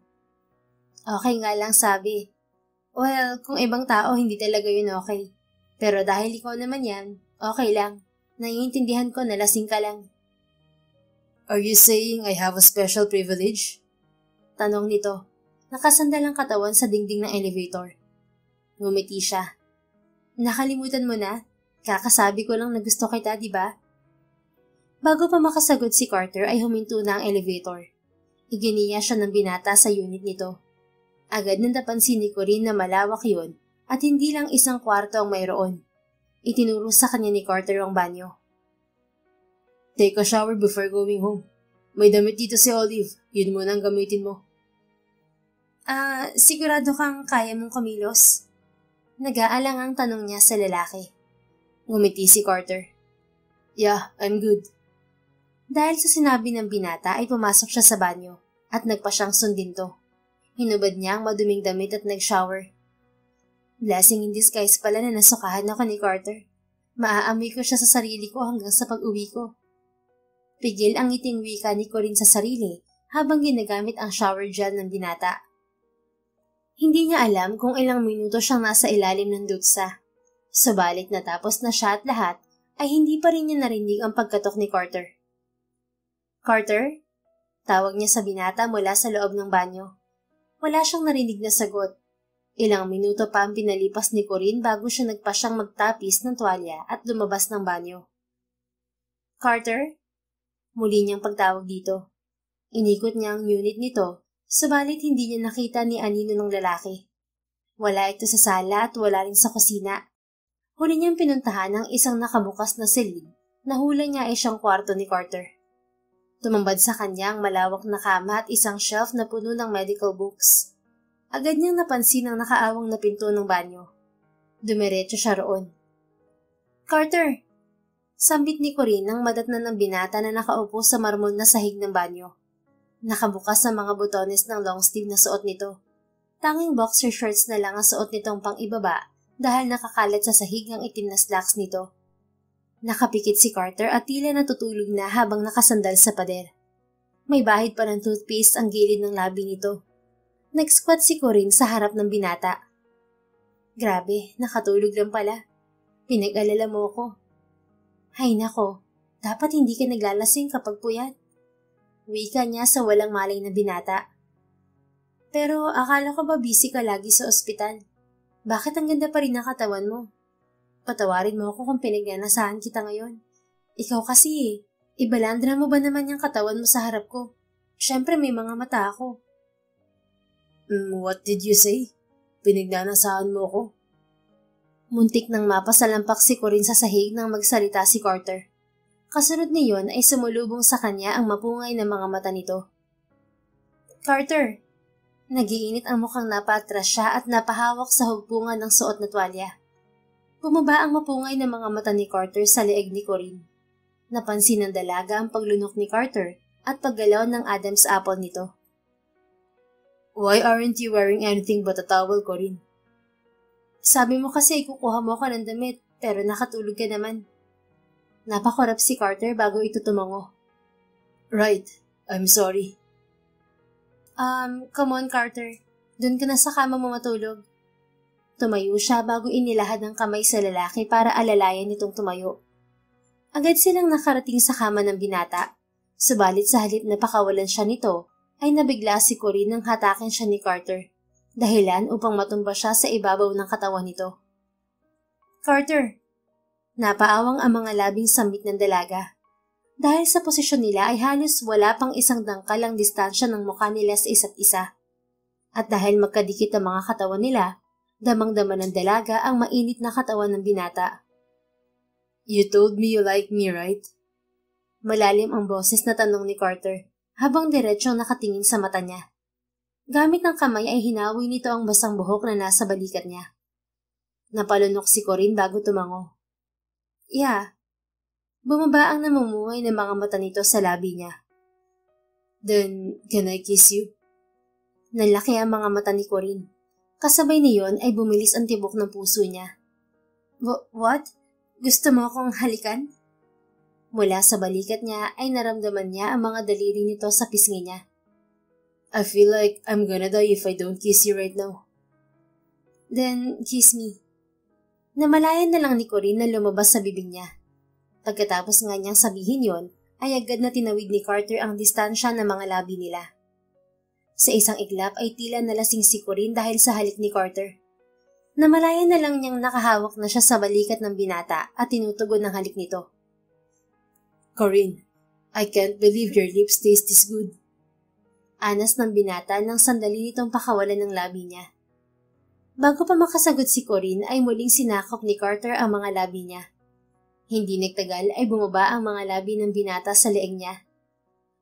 Okay nga lang sabi. Well, kung ibang tao hindi talaga yun okay. Pero dahil ikaw naman yan, okay lang. Naiintindihan ko na lasing ka lang. Are you saying I have a special privilege? Tanong nito. Nakasandal ang katawan sa dingding ng elevator. Ngumiti siya. Nakalimutan mo na? Kakasabi ko lang na gusto kita, di ba? Bago pa makasagot si Carter ay huminto na ang elevator. Iginiya siya ng binata sa unit nito. Agad nang napansin ni Corinne na malawak yun at hindi lang isang kwarto ang mayroon. Itinuro sa kanya ni Carter ang banyo. Take a shower before going home. May damit dito si Olive. Yun muna ang gamitin mo. Sigurado kang kaya mong kumilos? Nag-aalang ang tanong niya sa lalaki. Ngumiti si Carter. Yeah, I'm good. Dahil sa sinabi ng binata ay pumasok siya sa banyo at nagpa siyang sundin to. Hinubad niya ang maduming damit at nag-shower. Blessing in disguise pala na nasukahan ako ni Carter. Maaamoy ko siya sa sarili ko hanggang sa pag-uwi ko. Pigil ang ngiting wika ni Corinne sa sarili habang ginagamit ang shower gel ng binata. Hindi niya alam kung ilang minuto siyang nasa ilalim ng dutsa. Subalit natapos na siya at lahat ay hindi pa rin niya narinig ang pagkatok ni Carter. Carter? Tawag niya sa binata mula sa loob ng banyo. Wala siyang narinig na sagot. Ilang minuto pa ang pinalipas ni Corinne bago siya nagpa siyang magtapis ng tuwalya at lumabas ng banyo. Carter? Muli niyang pagtawag dito. Inikot niya ang unit nito, subalit hindi niya nakita ni anino ng lalaki. Wala ito sa sala at wala rin sa kusina. Huli niyang pinuntahan ang isang nakabukas na silid na hula niya ay siyang kwarto ni Carter. Tumambad sa kanya ang malawak na kama at isang shelf na puno ng medical books. Agad niyang napansin ang nakaawang na pinto ng banyo. Dumiretso siya roon. Carter! Sambit ni Corinne nang madatnan ng binata na nakaupo sa marmol na sahig ng banyo. Nakabukas ang mga butones ng long sleeve na suot nito. Tanging boxer shorts na lang ang suot nitong pang-ibaba dahil nakakalat sa sahig ang itim na slacks nito. Nakapikit si Carter at tila natutulog na habang nakasandal sa pader. May bahid pa ng toothpaste ang gilid ng labi nito. Nag-squat si Corinne sa harap ng binata. Grabe, nakatulog lang pala. Pinag-alala mo ko. Hay nako, dapat hindi ka naglalasing kapag puyat. Wika niya sa walang malay na binata. Pero akala ko ba busy ka lagi sa ospital? Bakit ang ganda pa rin ng katawan mo? Patawarin mo ako kung pinagnanasahan kita ngayon. Ikaw kasi ibalandra mo ba naman yung katawan mo sa harap ko? Siyempre may mga mata ako. What did you say? Pinagnanasahan mo ko? Muntik nang mapasalampak si Corinne sa sahig nang magsalita si Carter. Kasunod niyon ay sumulubong sa kanya ang mapungay na mga mata nito. Carter! Nagiinit ang mukhang napaatras siya at napahawak sa hugpungan ng suot na tuwalya. Bumaba ang mapungay na mga mata ni Carter sa leeg ni Corinne. Napansin ng dalaga ang paglunok ni Carter at paggalaw ng Adam's apple nito. Why aren't you wearing anything but a towel, Corinne? Sabi mo kasi ikukuha mo ako ng damit, pero nakatulog ka naman. Napakurap si Carter bago ito tumango. Right, I'm sorry. Come on Carter, dun ka na sa kama mo matulog. Tumayo siya bago inilahad ng kamay sa lalaki para alalayan nitong tumayo. Agad silang nakarating sa kama ng binata, subalit sa halip na pakawalan siya nito, ay nabigla si Corinne nang hatakin siya ni Carter. Dahilan upang matumba siya sa ibabaw ng katawan nito. Carter! Napaawang ang mga labing sambit ng dalaga. Dahil sa posisyon nila ay halos wala pang isang dangkalang distansya ng mukha nila sa isa't isa. At dahil magkadikit ang mga katawan nila, damang-dama ng dalaga ang mainit na katawan ng binata. You told me you like me, right? Malalim ang boses na tanong ni Carter habang diretsyong nakatingin sa mata niya. Gamit ng kamay ay hinawi nito ang basang buhok na nasa balikat niya. Napalunok si Corinne bago tumango. Yeah. Bumaba ang namumungay ng mga mata nito sa labi niya. Then, can I kiss you? Nalaki ang mga mata ni Corinne. Kasabay niyon ay bumilis ang tibok ng puso niya. What? Gusto mo akong halikan? Mula sa balikat niya ay naramdaman niya ang mga daliri nito sa pisngi niya. I feel like I'm gonna die if I don't kiss you right now. Then, kiss me. Namalayan na lang ni Corinne na lumabas sa bibig niya. Pagkatapos nga niyang sabihin yon, ay agad na tinawid ni Carter ang distansya ng mga labi nila. Sa isang iglap ay tila nalasing si Corinne dahil sa halik ni Carter. Namalayan na lang niyang nakahawak na siya sa balikat ng binata at tinutugon ng halik nito. Corinne, I can't believe your lips taste this good. Anas ng binata nang sandali nitong pakawalan ng labi niya. Bago pa makasagot si Corinne ay muling sinakop ni Carter ang mga labi niya. Hindi nagtagal ay bumaba ang mga labi ng binata sa leeg niya.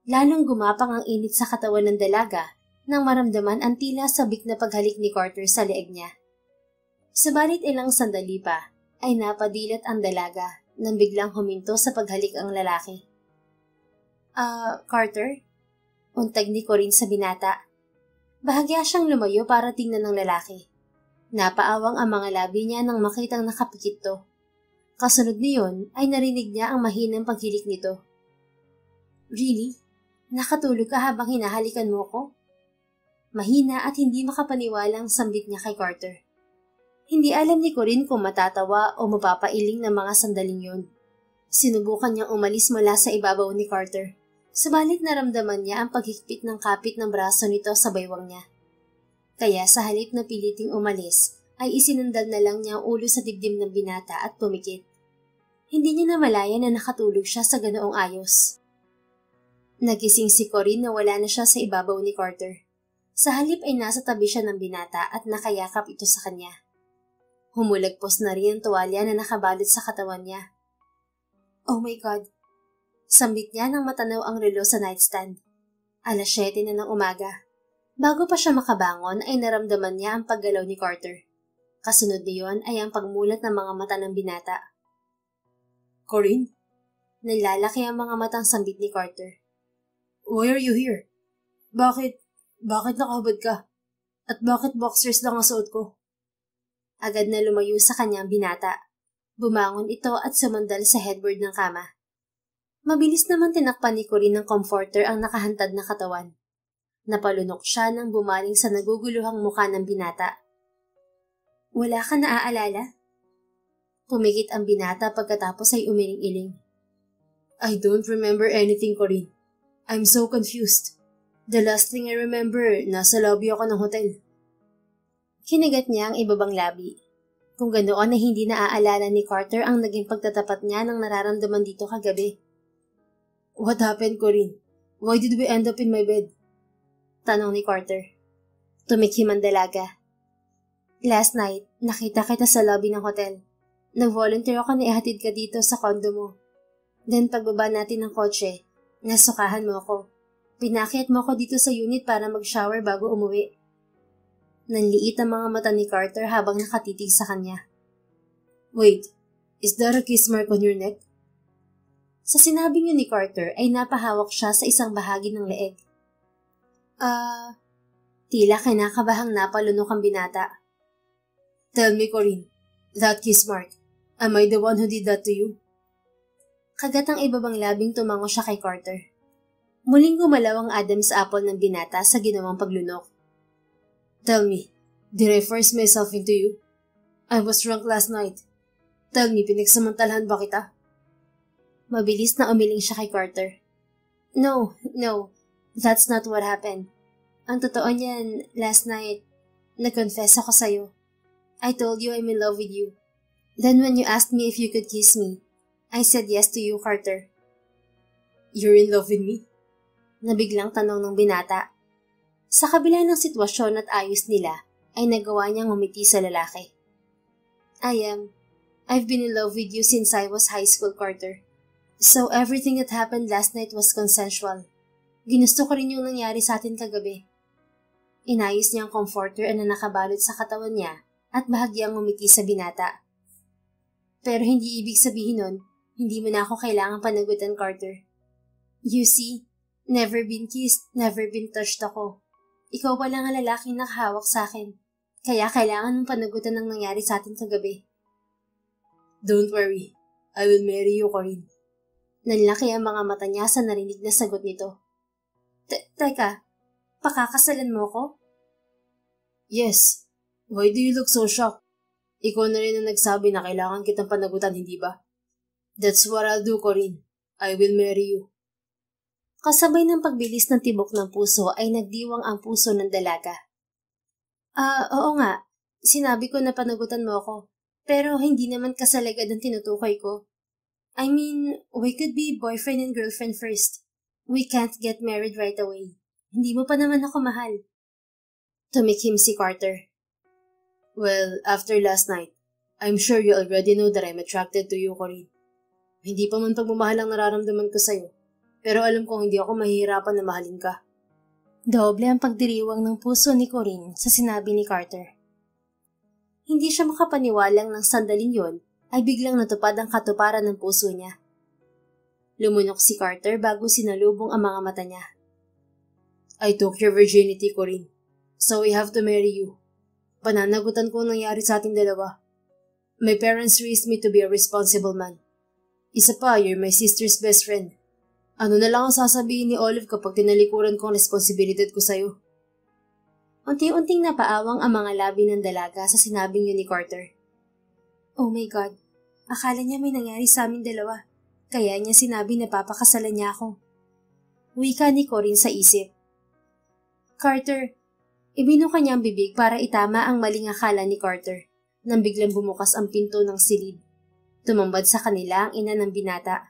Lalong gumapang ang init sa katawan ng dalaga nang maramdaman ang tila sabik na paghalik ni Carter sa leeg niya. Subalit ilang sandali pa ay napadilat ang dalaga nang biglang huminto sa paghalik ang lalaki. Carter? Untag ni Corinne sa binata. Bahagya siyang lumayo para tingnan ng lalaki. Napaawang ang mga labi niya nang makitang nakapikit to. Kasunod niyon ay narinig niya ang mahinang paghilik nito. Really? Nakatulog ka habang hinahalikan mo ko? Mahina at hindi makapaniwalang sambit niya kay Carter. Hindi alam ni Corinne kung matatawa o mapapailing ng mga sandaling yun. Sinubukan niyang umalis mula sa ibabaw ni Carter. Subalit naramdaman niya ang paghigpit ng kapit ng braso nito sa baywang niya. Kaya sa halip na piliting umalis, ay isinandal na lang niya ang ulo sa dibdib ng binata at pumikit. Hindi niya namalaya na nakatulog siya sa ganoong ayos. Nagising si Corinne na wala na siya sa ibabaw ni Carter. Sa halip ay nasa tabi siya ng binata at nakayakap ito sa kanya. Humulagpos na rin ang tuwalya na nakabalot sa katawan niya. Oh my God! Sambit niya nang matanaw ang relo sa nightstand. 7:00 na ng umaga. Bago pa siya makabangon ay naramdaman niya ang paggalaw ni Carter. Kasunod niyon ay ang pagmulat ng mga mata ng binata. Corinne? Nalalaki ang mga matang sambit ni Carter. Why are you here? Bakit nakahubad ka? At bakit boxers lang ang suot ko? Agad na lumayo sa kanyang binata. Bumangon ito at sumandal sa headboard ng kama. Mabilis naman tinakpan ni Corinne ng comforter ang nakahantad na katawan. Napalunok siya nang bumaling sa naguguluhang mukha ng binata. Wala ka naaalala? Pumikit ang binata pagkatapos ay umiling-iling. I don't remember anything, Corinne. I'm so confused. The last thing I remember, nasa lobby ako ng hotel. Kinagat niya ang ibabang labi. Kung ganoon na hindi naaalala ni Carter ang naging pagtatapat niya ng nararamdaman dito kagabi. What happened, Corinne? Why did we end up in my bed? Tanong ni Carter. Tumikhim ang dalaga. Last night, nakita kita sa lobby ng hotel. Nag-volunteer ako na ihatid ka dito sa condo mo. Then pagbaba natin ng kotse, nasukahan mo ako. Pinakyat mo ako dito sa unit para mag-shower bago umuwi. Nanliit ang mga mata ni Carter habang nakatitig sa kanya. Wait, is that a kiss mark on your neck? Sa sinabing yun ni Carter ay napahawak siya sa isang bahagi ng leeg. Tila kinakabahang napalunok ang binata. Tell me, Corinne, that kiss mark, am I the one who did that to you? Kagat ang ibabang labing tumango siya kay Carter. Muling gumalaw ang Adam's apple ng binata sa ginawang paglunok. Tell me, did I force myself into you? I was drunk last night. Tell me, pinagsamantalahan ba kita? Mabilis na umiling siya kay Carter. No, that's not what happened. Ang totoo niyan, last night, nag-confess ako sa'yo. I told you I'm in love with you. Then when you asked me if you could kiss me, I said yes to you, Carter. You're in love with me? Nabiglang tanong ng binata. Sa kabila ng sitwasyon at ayos nila, ay nagawa niyang umiti sa lalaki. I am. I've been in love with you since I was high school, Carter. So everything that happened last night was consensual. Ginusto ko rin yung nangyari sa atin kagabi. Inayos niya ang comforter na nakabalot sa katawan niya at bahagyang ngumiti sa binata. Pero hindi ibig sabihin nun, hindi mo na ako kailangang panagutan, Carter. You see, never been kissed, never been touched ako. Ikaw pa lang ang lalaking nakahawak sa akin. Kaya kailangan mong panagutan ng nangyari sa atin kagabi. Don't worry. I will marry you, Corinne. Nanlaki ang mga mata niya sa narinig na sagot nito. Teka, pakakasalan mo ko? Yes. Why do you look so shocked? Ikaw na rin ang nagsabi na kailangan kitang panagutan, hindi ba? That's what I'll do, Corinne. I will marry you. Kasabay ng pagbilis ng tibok ng puso ay nagdiwang ang puso ng dalaga. Oo nga. Sinabi ko na panagutan mo ako. Pero hindi naman kasalagad ang tinutukoy ko. I mean, we could be boyfriend and girlfriend first. We can't get married right away. Hindi mo pa naman ako mahal. Tumikim si Carter. Well, after last night, I'm sure you already know that I'm attracted to you, Corinne. Hindi pa man pagmamahal ang nararamdaman ko sa'yo. Pero alam kong hindi ako mahihirapan na mahalin ka. Doble ang pagdiriwang ng puso ni Corinne sa sinabi ni Carter. Hindi siya makapaniwalang ng sandaling yon ay biglang natupad ang katuparan ng puso niya. Lumunok si Carter bago sinalubong ang mga mata niya. I took your virginity, Corinne. So we have to marry you. Pananagutan ko ang nangyari sa ating dalawa. My parents raised me to be a responsible man. Isa pa, you're my sister's best friend. Ano na lang ang sasabihin ni Olive kapag tinalikuran ko ang responsibilidad ko sa'yo? Unti-unting napaawang ang mga labi ng dalaga sa sinabing yun ni Carter. Oh my God, akala niya may nangyari sa aming dalawa. Kaya niya sinabi na papakasalan niya ako. Wika ni Corinne sa isip. Carter, ibinuka niya ang bibig para itama ang maling akala ni Carter nang biglang bumukas ang pinto ng silid. Tumambad sa kanila ang ina ng binata.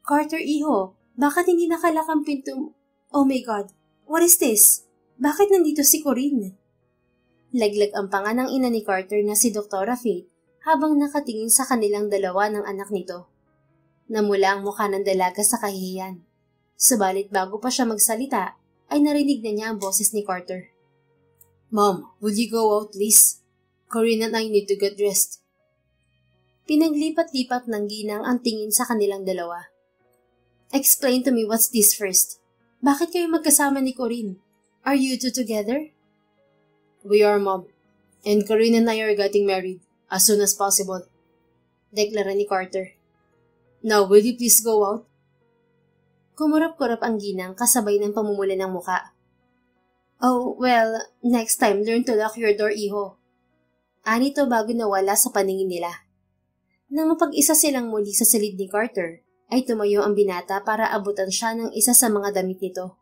Carter, iho, bakit hindi nakalak ang pinto? Oh my God, what is this? Bakit nandito si Corinne? Laglag ang panga ng ina ni Carter na si Dr. Faith habang nakatingin sa kanilang dalawa ng anak nito. Namula ang mukha ng dalaga sa kahihiyan. Subalit bago pa siya magsalita, ay narinig na niya ang boses ni Carter. Mom, would you go out please? Corinne and I need to get dressed. Pinaglipat-lipat ng ginang ang tingin sa kanilang dalawa. Explain to me what's this first. Bakit kayo magkasama ni Corinne? Are you two together? We are, Mom. And Corinne and I are getting married as soon as possible. Deklara ni Carter. Now, will you please go out? Kumurap-kurap ang ginang kasabay ng pamumula ng muka. Oh, well, next time learn to lock your door, iho. Anito bago nawala sa paningin nila. Nang mapag-isa silang muli sa silid ni Carter, ay tumayo ang binata para abutan siya ng isa sa mga damit nito.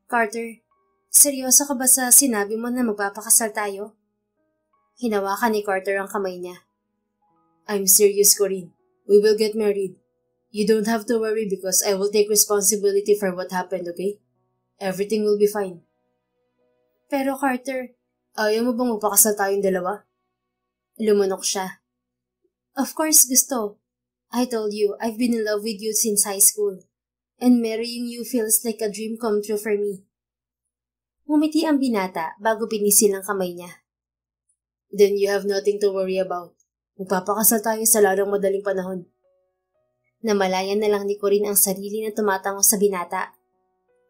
Carter, seryoso ka ba sa sinabi mo na magpapakasal tayo? Hinawakan ni Carter ang kamay niya. I'm serious, Corinne. We will get married. You don't have to worry because I will take responsibility for what happened, okay? Everything will be fine. Pero Carter, ayaw mo bang magpakasal tayong dalawa? Lumunok siya. Of course gusto. I told you, I've been in love with you since high school. And marrying you feels like a dream come true for me. Ngumiti ang binata bago pinisil ang kamay niya. Then you have nothing to worry about. Magpapakasal tayo sa lalong madaling panahon. Namalayan na lang ni Corinne ang sarili na tumatango sa binata.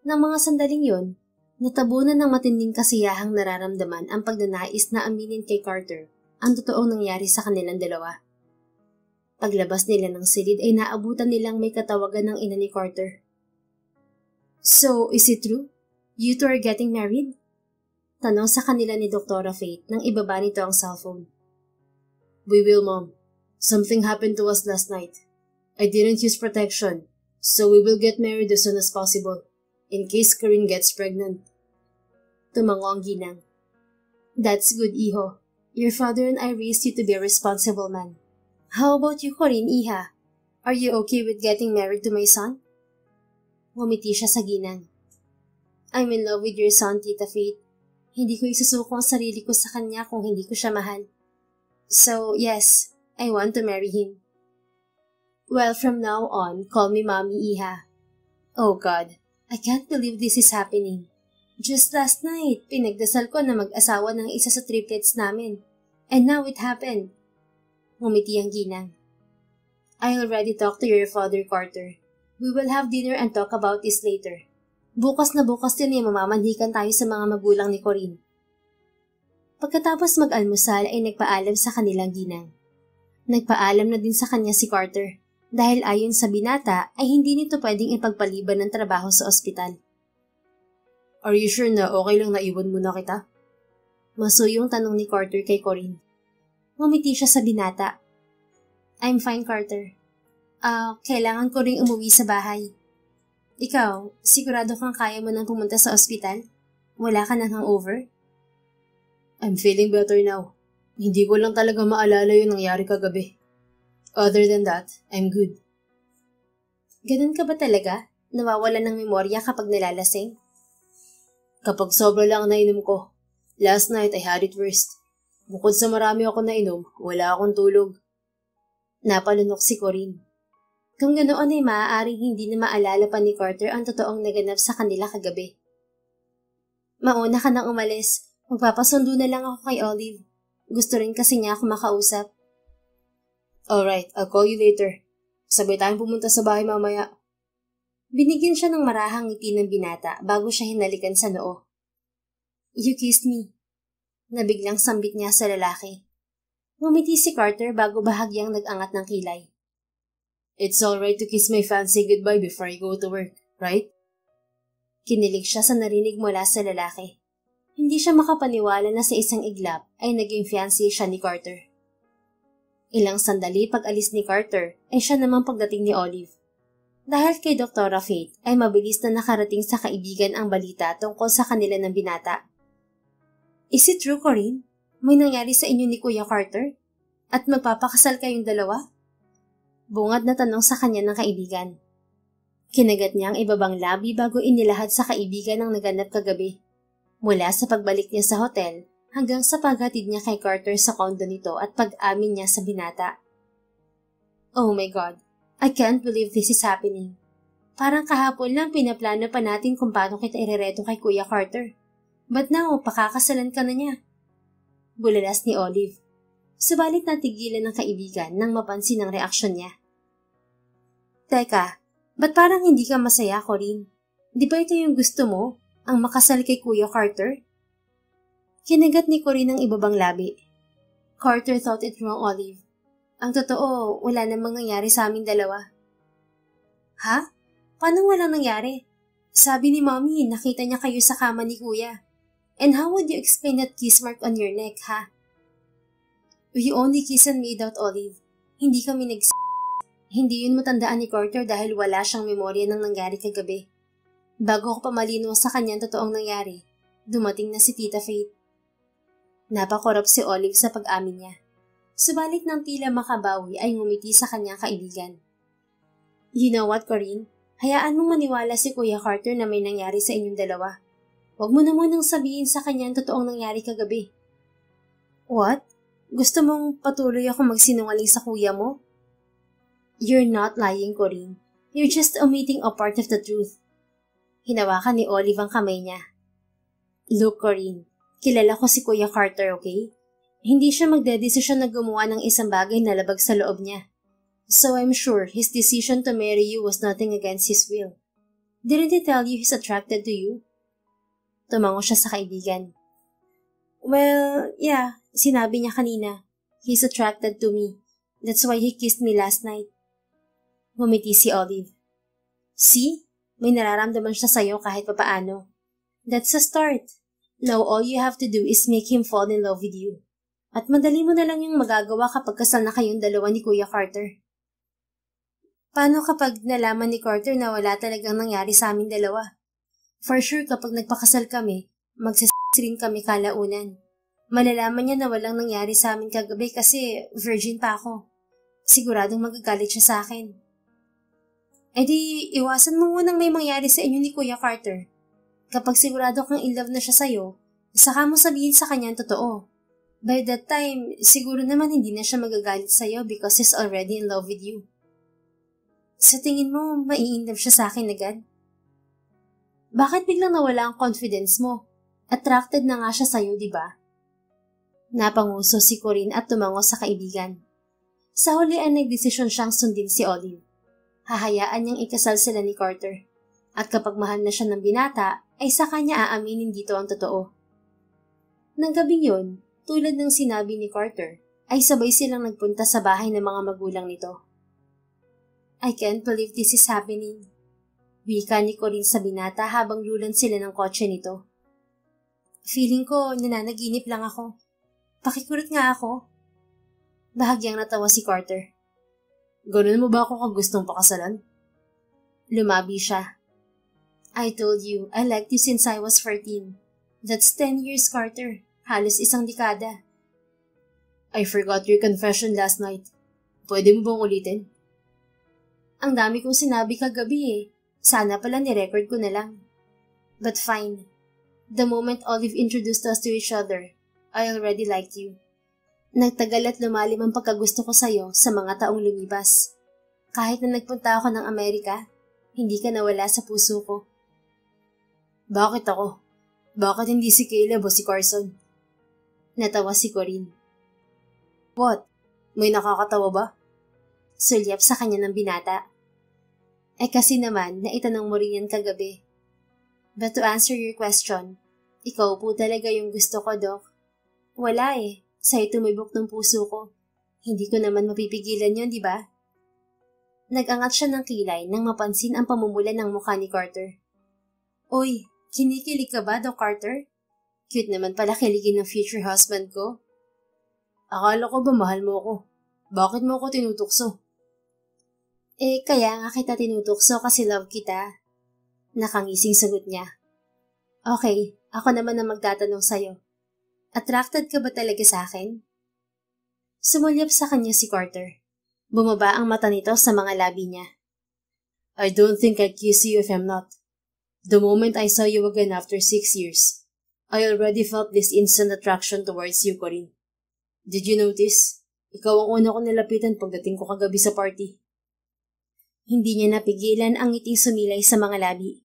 Nang mga sandaling yon, natabunan ng matinding kasiyahang nararamdaman ang pagnanais na aminin kay Carter ang totoong nangyari sa kanilang dalawa. Paglabas nila ng silid ay naabutan nilang may katawagan ng ina ni Carter. So, is it true? You two are getting married? Tanong sa kanila ni Dr. Faith nang ibaba nito ang cellphone. We will, Mom. Something happened to us last night. I didn't use protection, so we will get married as soon as possible, in case Corinne gets pregnant. Tumango ang ginang. That's good, iho. Your father and I raised you to be a responsible man. How about you, Corinne, iha? Are you okay with getting married to my son? Ngumiti siya sa ginang. I'm in love with your son, Tita Faith. Hindi ko isusuko ang sarili ko sa kanya kung hindi ko siya mahal. So, yes, I want to marry him. Well, from now on, call me Mommy Iha. Oh God, I can't believe this is happening. Just last night, pinagdasal ko na mag-asawa ng isa sa triplets namin. And now it happened. Ngumiti ang ginang. I already talked to your father, Carter. We will have dinner and talk about this later. Bukas na bukas din ay mamamanhikan tayo sa mga magulang ni Corinne. Pagkatapos mag-almusal ay nagpaalam sa kanilang ginang. Nagpaalam na din sa kanya si Carter dahil ayon sa binata ay hindi nito pwedeng ipagpaliban ng trabaho sa ospital. Are you sure na okay lang na iwan muna kita? Masuyong tanong ni Carter kay Corinne. Ngumiti siya sa binata. I'm fine, Carter. Kailangan ko ring umuwi sa bahay. Ikaw, sigurado kang kaya mo nang pumunta sa ospital? Wala ka nang hangover? I'm feeling better now. Hindi ko lang talaga maalala yung nangyari kagabi. Other than that, I'm good. Ganun ka ba talaga? Nawawala ng memorya kapag nalalasing? Kapag sobra lang nainom ko. Last night I had it worst. Bukod sa marami ako nainom, wala akong tulog. Napalunok si Corinne. Kung ganoon ay maaaring hindi na maalala pa ni Carter ang totoong naganap sa kanila kagabi. Mauna ka nang umalis. Magpapasundo na lang ako kay Olive. Gusto rin kasi niya ako makausap. Alright, I'll call you later. Sabay tayong pumunta sa bahay mamaya. Binigyan siya ng marahang ngiti ng binata bago siya hinalikan sa noo. You kissed me. Nabiglang sambit niya sa lalaki. Ngumiti si Carter bago bahagyang nag-angat ng kilay. It's alright to kiss my fancy goodbye before I go to work, right? Kinilig siya sa narinig mula sa lalaki. Hindi siya makapaniwala na sa isang iglap ay naging fiancé siya ni Carter. Ilang sandali pag-alis ni Carter ay siya namang pagdating ni Olive. Dahil kay Dr. Faith ay mabilis na nakarating sa kaibigan ang balita tungkol sa kanila ng binata. Is it true, Corinne? May nangyari sa inyo ni Kuya Carter? At magpapakasal kayong dalawa? Bungad na tanong sa kanya ng kaibigan. Kinagat niya ang ibabang labi bago inilahad sa kaibigan ang naganap kagabi. Mula sa pagbalik niya sa hotel hanggang sa paghatid niya kay Carter sa kondo nito at pag-amin niya sa binata. Oh my God, I can't believe this is happening. Parang kahapon lang pinaplano pa natin kung paano kita irereto kay Kuya Carter. But now, pakakasalan ka na niya. Bulalas ni Olive. Subalit natigilan ng kaibigan nang mapansin ang reaksyon niya. Teka, ba't parang hindi ka masaya, Corinne? Di ba ito yung gusto mo? Ang makasal kay Kuya Carter? Kinagat ni Corinne ang ibabang labi. Carter thought it wrong, Olive. Ang totoo, wala namang nangyari sa aming dalawa. Ha? Paano walang nangyari? Sabi ni Mommy, nakita niya kayo sa kama ni Kuya. And how would you explain that kiss mark on your neck, ha? We only kiss and made out, Olive. Hindi kami Hindi yun matandaan ni Carter dahil wala siyang memorya ng nangyari kagabi. Bago ko pamalino sa kanyang totoong nangyari, dumating na si Tita Faith. Napakorap si Olive sa pag-amin niya. Subalit ng tila makabawi ay ngumiti sa kanyang kaibigan. You know what, Corinne? Hayaan mong maniwala si Kuya Carter na may nangyari sa inyong dalawa. Huwag mo na munang sabihin sa kanya ang totoong nangyari kagabi. What? Gusto mong patuloy ako magsinungaling sa kuya mo? You're not lying, Corinne. You're just omitting a part of the truth. Hinawakan ni Olive ang kamay niya. Look, Corinne, kilala ko si Kuya Carter, okay? Hindi siya magdedesisyon na gumawa ng isang bagay na labag sa loob niya. So I'm sure his decision to marry you was nothing against his will. Didn't he tell you he's attracted to you? Tumango siya sa kaibigan. Well, yeah, sinabi niya kanina. He's attracted to me. That's why he kissed me last night. Ngumiti si Olive. See? May nararamdaman siya sa'yo kahit papaano. That's a start. Now all you have to do is make him fall in love with you. At madali mo na lang yung magagawa kapag kasal na kayong dalawa ni Kuya Carter. Paano kapag nalaman ni Carter na wala talagang nangyari sa aming dalawa? For sure kapag nagpakasal kami, rin kami kalaunan. Malalaman niya na walang nangyari sa amin kagabi kasi virgin pa ako. Siguradong magagalit siya sa akin. E di, iwasan mo munang may mangyari sa inyo ni Kuya Carter. Kapag sigurado kang in love na siya sa'yo, saka mo sabihin sa kanya ang totoo. By that time, siguro naman hindi na siya magagalit sa'yo because he's already in love with you. Sa tingin mo, mai-in-love siya sa akin agad? Bakit biglang nawala ang confidence mo? Attracted na nga siya sa'yo, di ba? Napanguso si Corinne at tumango sa kaibigan. Sa huli ay nagdesisyon siyang sundin si Olive. Hahayaan niyang ikasal sila ni Carter. At kapag mahal na siya ng binata, ay saka niya aaminin dito ang totoo. Nang gabing yun, tulad ng sinabi ni Carter, ay sabay silang nagpunta sa bahay ng mga magulang nito. I can't believe this is happening. Wika ni Corinne sa binata habang lulan sila ng kotse nito. Feeling ko nananaginip lang ako. Pakikurot nga ako. Bahagyang natawa si Carter. Ganun mo ba ako kagustong pakasalan? Lumabi siya. I told you, I liked you since I was 14. That's 10 years, Carter. Halos isang dekada. I forgot your confession last night. Pwede mo bang ulitin? Ang dami kong sinabi kagabi eh. Sana pala ni-record ko na lang. But fine. The moment Olive introduced us to each other, I already liked you. Nagtagal at lumalim ang pagkagusto ko sa'yo sa mga taong lumipas. Kahit na nagpunta ako ng Amerika, hindi ka nawala sa puso ko. Bakit ako? Bakit hindi si Caleb o si Carson? Natawa si Corinne. What? May nakakatawa ba? Sulyap sa kanya ng binata. Kasi naman, naitanong mo rin yan kagabi. But to answer your question, ikaw po talaga yung gusto ko, Doc. Wala eh. Sa'yo tumibok ng puso ko. Hindi ko naman mapipigilan yun, di ba? Nag-angat siya ng kilay nang mapansin ang pamumula ng mukha ni Carter. Uy, kinikilig ka ba, Doc Carter? Cute naman pala kiligin ng future husband ko. Akala ko ba mahal mo ako? Bakit mo ako tinutukso? Kaya nga kita tinutukso kasi love kita. Nakangising sagot niya. Okay, ako naman ang magtatanong sa'yo. Attracted ka ba talaga sa akin? Sumulyap sa kanya si Carter. Bumaba ang mata nito sa mga labi niya. I don't think I'd kiss you if I'm not. The moment I saw you again after 6 years, I already felt this instant attraction towards you, Corinne. Did you notice? Ikaw ang una ko nilapitan pagdating ko kagabi sa party. Hindi niya napigilan ang ngiting sumilay sa mga labi.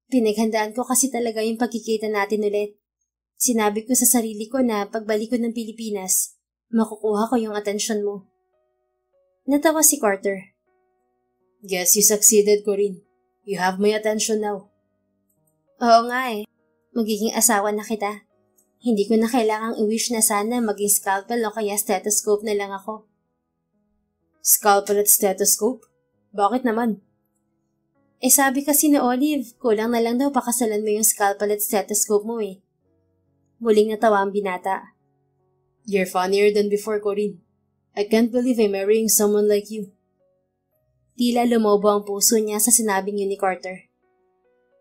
Pinaghandaan ko kasi talaga yung pagkikita natin ulit. Sinabi ko sa sarili ko na pagbalik ko ng Pilipinas, makukuha ko yung atensyon mo. Natawa si Carter. Guess you succeeded, Corinne. You have my attention now. Oo nga eh. Magiging asawa na kita. Hindi ko na kailangang i-wish na sana maging scalpel o kaya stethoscope na lang ako. Scalpel at stethoscope? Bakit naman? Sabi kasi ni Olive, kulang na lang daw pakasalan mo yung scalpel at stethoscope mo eh. Muling natawa ang binata. You're funnier than before, Corinne. I can't believe I'm marrying someone like you. Tila lumobo ang puso niya sa sinabing yun ni Carter.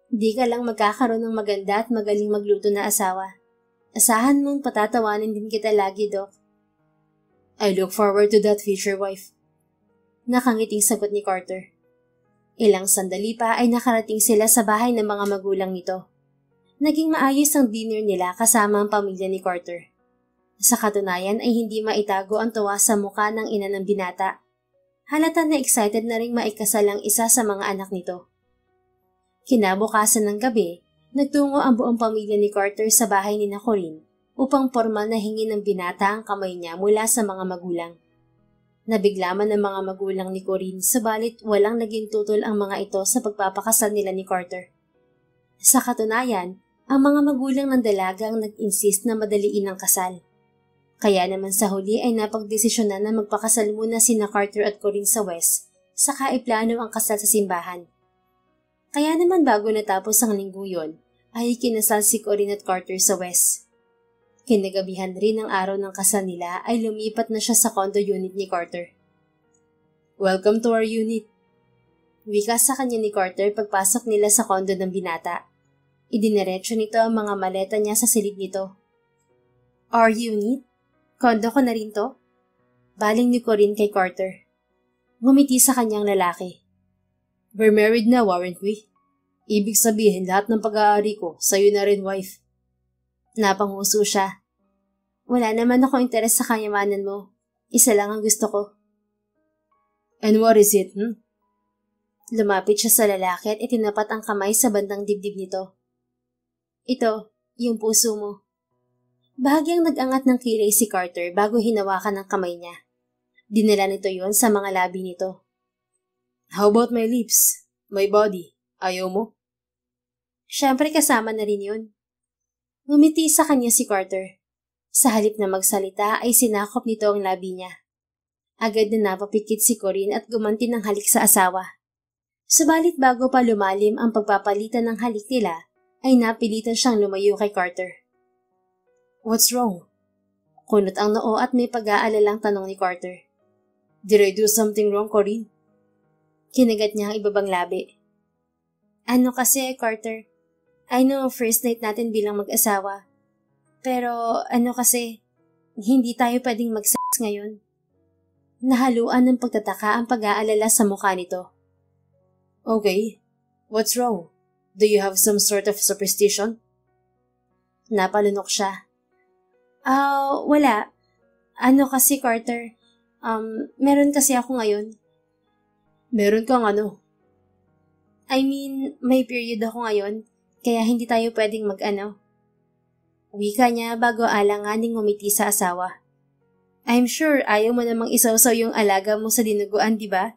Di ka lang magkakaroon ng maganda at magaling magluto na asawa. Asahan mong patatawanin din kita lagi, Doc. I look forward to that future wife. Nakangiting sagot ni Carter. Ilang sandali pa ay nakarating sila sa bahay ng mga magulang nito. Naging maayos ang dinner nila kasama ang pamilya ni Carter. Sa katunayan ay hindi maitago ang tuwa sa mukha ng ina ng binata. Halata na excited na ring maikasal ang isa sa mga anak nito. Kinabukasan ng gabi, nagtungo ang buong pamilya ni Carter sa bahay ni Corinne upang formal na hingi ng binata ang kamay niya mula sa mga magulang. Nabigla man ng mga magulang ni Corinne sabalit walang naging tutol ang mga ito sa pagpapakasal nila ni Carter. Sa katunayan, ang mga magulang ng dalaga ang nag-insist na madaliin ang kasal. Kaya naman sa huli ay napagdesisyonan na magpakasal muna sina Carter at Corinne sa West, saka iplano ang kasal sa simbahan. Kaya naman bago natapos ang linggo yun, ay kinasal si Corinne at Carter sa West. Kinagabihan rin ng araw ng kasal nila ay lumipat na siya sa condo unit ni Carter. Welcome to our unit. Wika sa kanya ni Carter pagpasok nila sa condo ng binata. Idiniretso nito ang mga maleta niya sa silid nito. Our unit? Kondo ko na rin to? Baling ni Corinne kay Carter. Ngumiti sa kanyang lalaki. We're married na, weren't we? Ibig sabihin lahat ng pag-aari ko, sa'yo na rin, wife. Napanguso siya. Wala naman ako interes sa kayamanan mo. Isa lang ang gusto ko. And what is it, Lumapit siya sa lalaki at itinapat ang kamay sa bandang dibdib nito. Ito, yung puso mo. Bahagyang nag-angat ng kilay si Carter bago hinawakan ang kamay niya. Dinala nito yon sa mga labi nito. How about my lips? My body? Ayaw mo? Siyempre kasama na rin yun. Ngumiti sa kanya si Carter. Sa halip na magsalita ay sinakop nito ang labi niya. Agad na napapikit si Corinne at gumanti ng halik sa asawa. Subalit bago pa lumalim ang pagpapalitan ng halik nila, ay napilitan siyang lumayo kay Carter. What's wrong? Kunot ang noo at may pag-aalalang tanong ni Carter. Did I do something wrong, Corinne? Kinagat niya ang ibabang labi. Ano kasi, Carter? I know first night natin bilang mag-asawa. Pero ano kasi, hindi tayo pwedeng mag-sex ngayon. Nahaluan ng pagtataka ang pag-aalala sa mukha nito. Okay, what's wrong? Do you have some sort of superstition? Napalunok siya. Wala. Ano kasi, Carter? Meron kasi ako ngayon. Meron kang ano? I mean, may period ako ngayon, kaya hindi tayo pwedeng mag-ano. Wika niya bago alanganing ngumiti sa asawa. I'm sure ayaw mo namang isawsaw yung alaga mo sa dinuguan, di ba?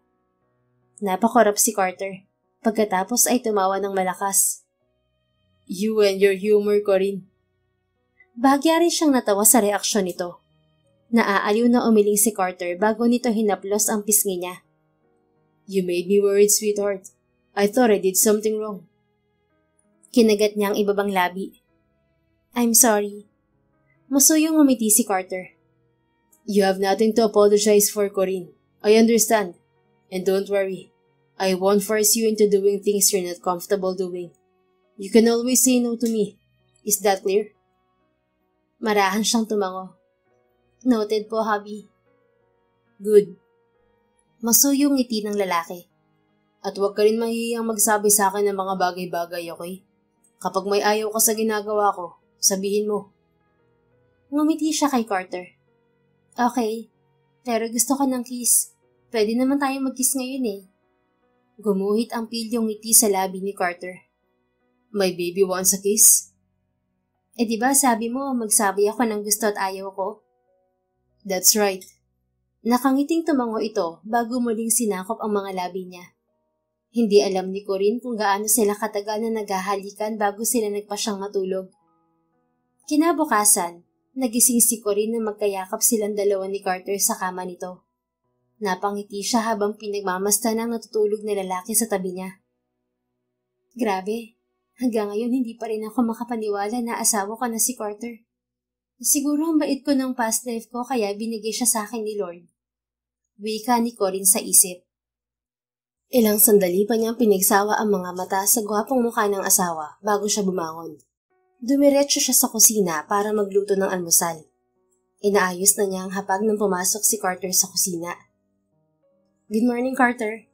Napakorap si Carter. Pagkatapos ay tumawa ng malakas. You and your humor, Corinne. Bahagya rin siyang natawa sa reaksyon nito. Naaaliw na umiling si Carter bago nito hinaplos ang pisngi niya. You made me worried, sweetheart. I thought I did something wrong. Kinagat niya ang ibabang labi. I'm sorry. Masuyong ngumiti si Carter. You have nothing to apologize for, Corinne. I understand. And don't worry. I won't force you into doing things you're not comfortable doing. You can always say no to me. Is that clear? Marahan siyang tumango. Noted po, hubby. Good. Masuyong ngiti ng lalaki. At huwag ka rin mahihiyang magsabi sa akin ng mga bagay-bagay, okay? Kapag may ayaw ka sa ginagawa ko, sabihin mo. Ngumiti siya kay Carter. Okay, pero gusto ko ng kiss. Pwede naman tayo mag-kiss ngayon eh. Gumuhit ang pilyong ngiti sa labi ni Carter. My baby wants a kiss? Eh diba sabi mo magsabi ako ng gusto at ayaw ko? That's right. Nakangiting tumango ito bago muling sinakop ang mga labi niya. Hindi alam ni Corinne kung gaano sila katagal na naghahalikan bago sila nagpasyang matulog. Kinabukasan, nagising si Corinne na magkayakap silang dalawa ni Carter sa kama nito. Napangiti siya habang pinagmamasdan ang natutulog na lalaki sa tabi niya. Grabe, hanggang ngayon hindi pa rin ako makapaniwala na asawa ko na si Carter. Siguro ang bait ko ng past life ko kaya binigay siya sa akin ni Lord. Wika ni Corinne sa isip. Ilang sandali pa niyang pinagsawa ang mga mata sa gwapong mukha ng asawa bago siya bumangon. Dumiretso siya sa kusina para magluto ng almusal. Inaayos na niya ang hapag nang pumasok si Carter sa kusina. Good morning, Carter.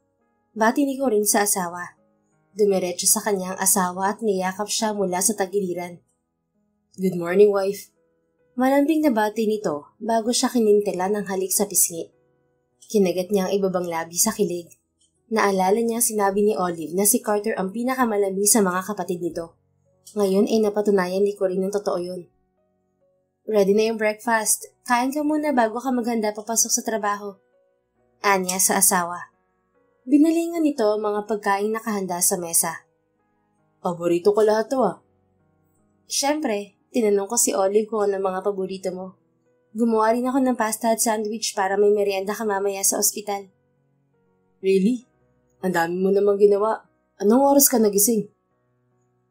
Bati ni Corinne sa asawa. Dumiretso sa kanyang asawa at niyakap siya mula sa tagiliran. Good morning, wife. Malambing na bati nito bago siya kinintila ng halik sa pisngi. Kinagat niya ang ibabang labi sa kilig. Naalala niya sinabi ni Olive na si Carter ang pinakamalambing sa mga kapatid nito. Ngayon ay napatunayan ni Corinne ng totoo yun. Ready na yung breakfast. Kain ka muna bago ka maghanda papasok sa trabaho. Anya sa asawa. Binalingan nito ang mga pagkain nakahanda sa mesa. Paborito ko lahat to ah. Siyempre, tinanong ko si Olive kung ano mga paborito mo. Gumawa rin ako ng pasta at sandwich para may merienda ka mamaya sa ospital. Really? Ang dami mo namang ginawa. Anong oras ka nagising?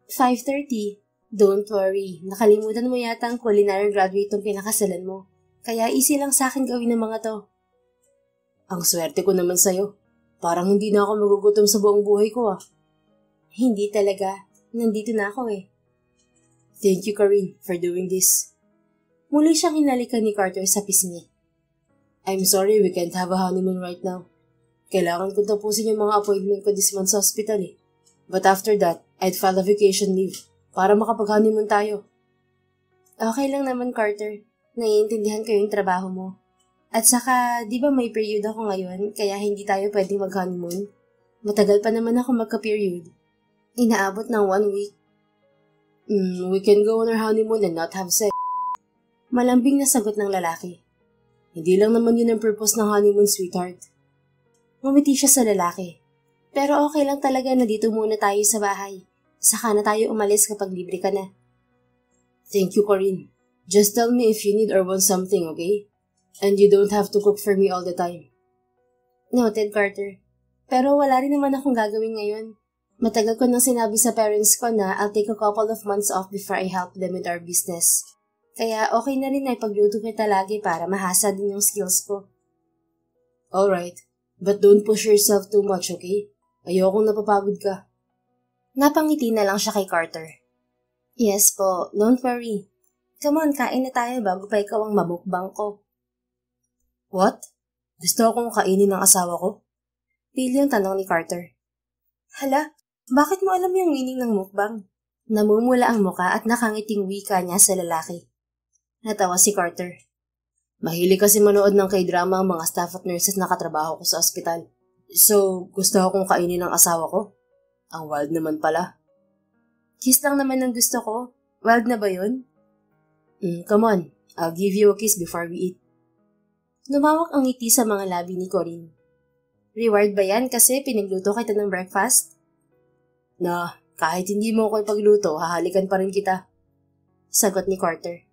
5:30. Don't worry, nakalimutan mo yata ang culinary graduate ng pinakasalan mo. Kaya easy lang sa akin gawin ng mga to. Ang swerte ko naman sa'yo. Parang hindi na ako magugutom sa buong buhay ko ah. Hindi talaga. Nandito na ako eh. Thank you, Corinne, for doing this. Muli siyang hinalikan ni Carter sa pisngi. I'm sorry we can't have a honeymoon right now. Kailangan kong tapusin yung mga appointment ko this month sa hospital eh. But after that, I'd file a vacation leave para makapag-honeymoon tayo. Okay lang naman, Carter. Naiintindihan ko yung trabaho mo. At saka, di ba may period ako ngayon, kaya hindi tayo pwedeng mag-honeymoon? Matagal pa naman ako magka-period. Inaabot ng 1 week. We can go on our honeymoon and not have sex. Malambing na sagot ng lalaki. Hindi lang naman yun ang purpose ng honeymoon, sweetheart. Ngumiti siya sa lalaki. Pero okay lang talaga na dito muna tayo sa bahay. Saka na tayo umalis kapag libre ka na. Thank you, Corinne. Just tell me if you need or want something, okay? And you don't have to cook for me all the time. Noted, Carter. Pero wala rin naman akong gagawin ngayon. Matagal ko nang sinabi sa parents ko na I'll take a couple of months off before I help them with our business. Kaya okay na rin na ipagluto kita lagi para mahasa din yung skills ko. Alright, but don't push yourself too much, okay? Ayokong napapagod ka. Napangiti na lang siya kay Carter. Yes po, don't worry. Come on, kain na tayo bago pa ikaw ang mamukbang ko. What? Gusto akong kainin ng asawa ko? Pili yung tanong ni Carter. Hala, bakit mo alam yung meaning ng mukbang? Namumula ang muka at nakangiting wika niya sa lalaki. Natawa si Carter. Mahilig kasi manood ng K-drama ang mga staff at nurses na katrabaho ko sa ospital. So, gusto akong kainin ng asawa ko? Ang wild naman pala. Kiss lang naman ang gusto ko. Wild na ba yun? Come on, I'll give you a kiss before we eat. Lumawak ang ngiti sa mga labi ni Corinne. Reward ba yan kasi pinagluto kita ng breakfast? Na, kahit hindi mo ako ipagluto, hahalikan pa rin kita. Sagot ni Carter.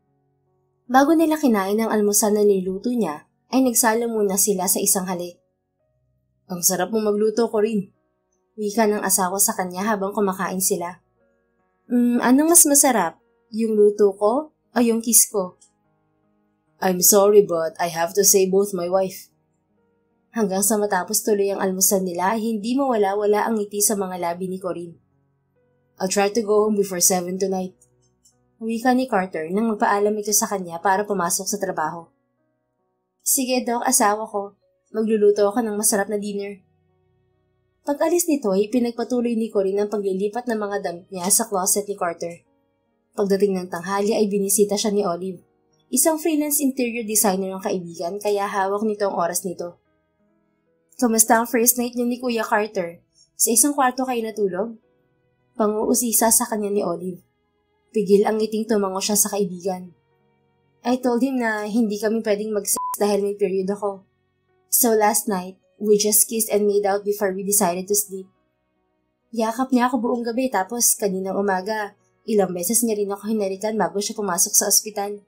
Bago nila kinain ang almusal na niluto niya, ay nagsalo muna sila sa isang halik. Ang sarap mong magluto, Corinne. Wika ng asawa sa kanya habang kumakain sila. Anong mas masarap? Yung luto ko o yung kiss ko? I'm sorry but I have to say both, my wife. Hanggang sa matapos tuloy ang almusal nila ay hindi mawala-wala ang ngiti sa mga labi ni Corinne. I'll try to go home before 7 tonight. Wika ni Carter nang magpaalam ito sa kanya para pumasok sa trabaho. Sige, Doc, asawa ko. Magluluto ako ng masarap na dinner. Pag-alis nito ay pinagpatuloy ni Corinne ang paglilipat ng mga damit niya sa closet ni Carter. Pagdating ng tanghali ay binisita siya ni Olive. Isang freelance interior designer ng kaibigan kaya hawak nito ang oras nito. Kamusta ang first night niyo ni Kuya Carter? Sa isang kwarto kayo natulog? Panguusisa sa kanya ni Olive. Pigil ang ngiting tumango siya sa kaibigan. I told him na hindi kami pwedeng mag-sex dahil may period ako. So last night, we just kissed and made out before we decided to sleep. Yakap niya ako buong gabi tapos kaninang umaga, ilang beses niya rin ako hinarikan bago siya pumasok sa ospital.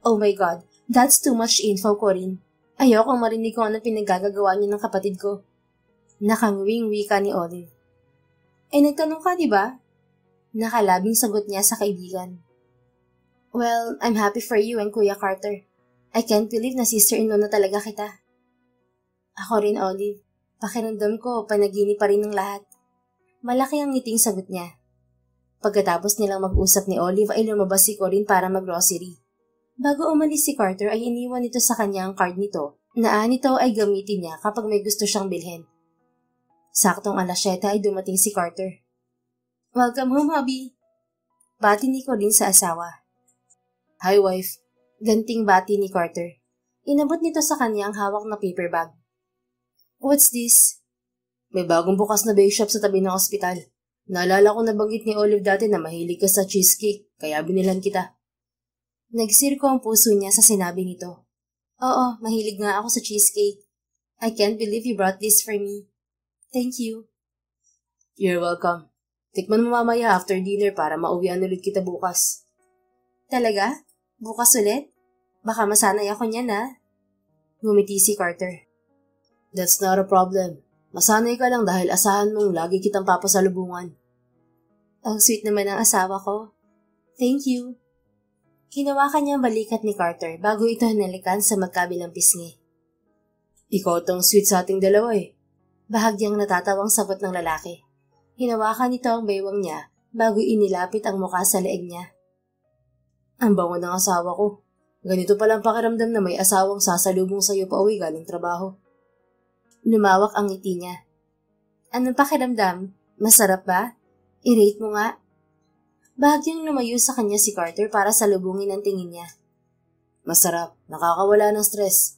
Oh my God, that's too much info, Corinne. Ayokong marinig ko anong pinaggagawa niyo ng kapatid ko. Nakanguwing wika ni Olive. Nagtanong ka, di ba? Nakalabing sagot niya sa kaibigan. Well, I'm happy for you and Kuya Carter. I can't believe na sister-in-law na talaga kita. Ako rin, Olive. Pakiramdam ko, panaginip pa rin ng lahat. Malaki ang ngiting sagot niya. Pagkatapos nilang mag-usap ni Olive ay lumabas si Corinne para mag-grocery. Bago umalis si Carter ay iniwan nito sa kanya ang card nito na nito ay gamitin niya kapag may gusto siyang bilhin. Saktong alas 7 ay dumating si Carter. Welcome home, hubby. Bati ni Corinne sa asawa. Hi, wife. Ganting bati ni Carter. Inabot nito sa kanya ang hawak na paper bag. What's this? May bagong bukas na bake shop sa tabi ng ospital. Naalala ko nabanggit ni Olive dati na mahilig ka sa cheesecake, kaya binilhan kita. Nagsirko ang puso niya sa sinabi nito. Oo, mahilig nga ako sa cheesecake. I can't believe you brought this for me. Thank you. You're welcome. Tikman mo mamaya after dinner para mauwian ulit kita bukas. Talaga? Bukas ulit? Baka masanay ako niyan, ha? Ngumiti si Carter. That's not a problem. Masanay ka lang dahil asahan mong lagi kitang papasalubungan. Ang sweet naman ng asawa ko. Thank you. Hinawakan niya ang balikat ni Carter bago ito hinalikan sa magkabilang pisngi. Ikaw tong sweet sa ating dalawa eh. Bahagyang natatawang sagot ng lalaki. Hinawakan nito ang baywang niya bago inilapit ang mukha sa leeg niya. Ang bango ng asawa ko. Ganito palang pakiramdam na may asawang sasalubong sa iyo pa uwi galing trabaho. Lumawak ang ngiti niya. Anong pakiramdam? Masarap ba? I-rate mo nga. Bahagyang lumayo sa kanya si Carter para salubungin ang tingin niya. Masarap, nakakawala ng stress.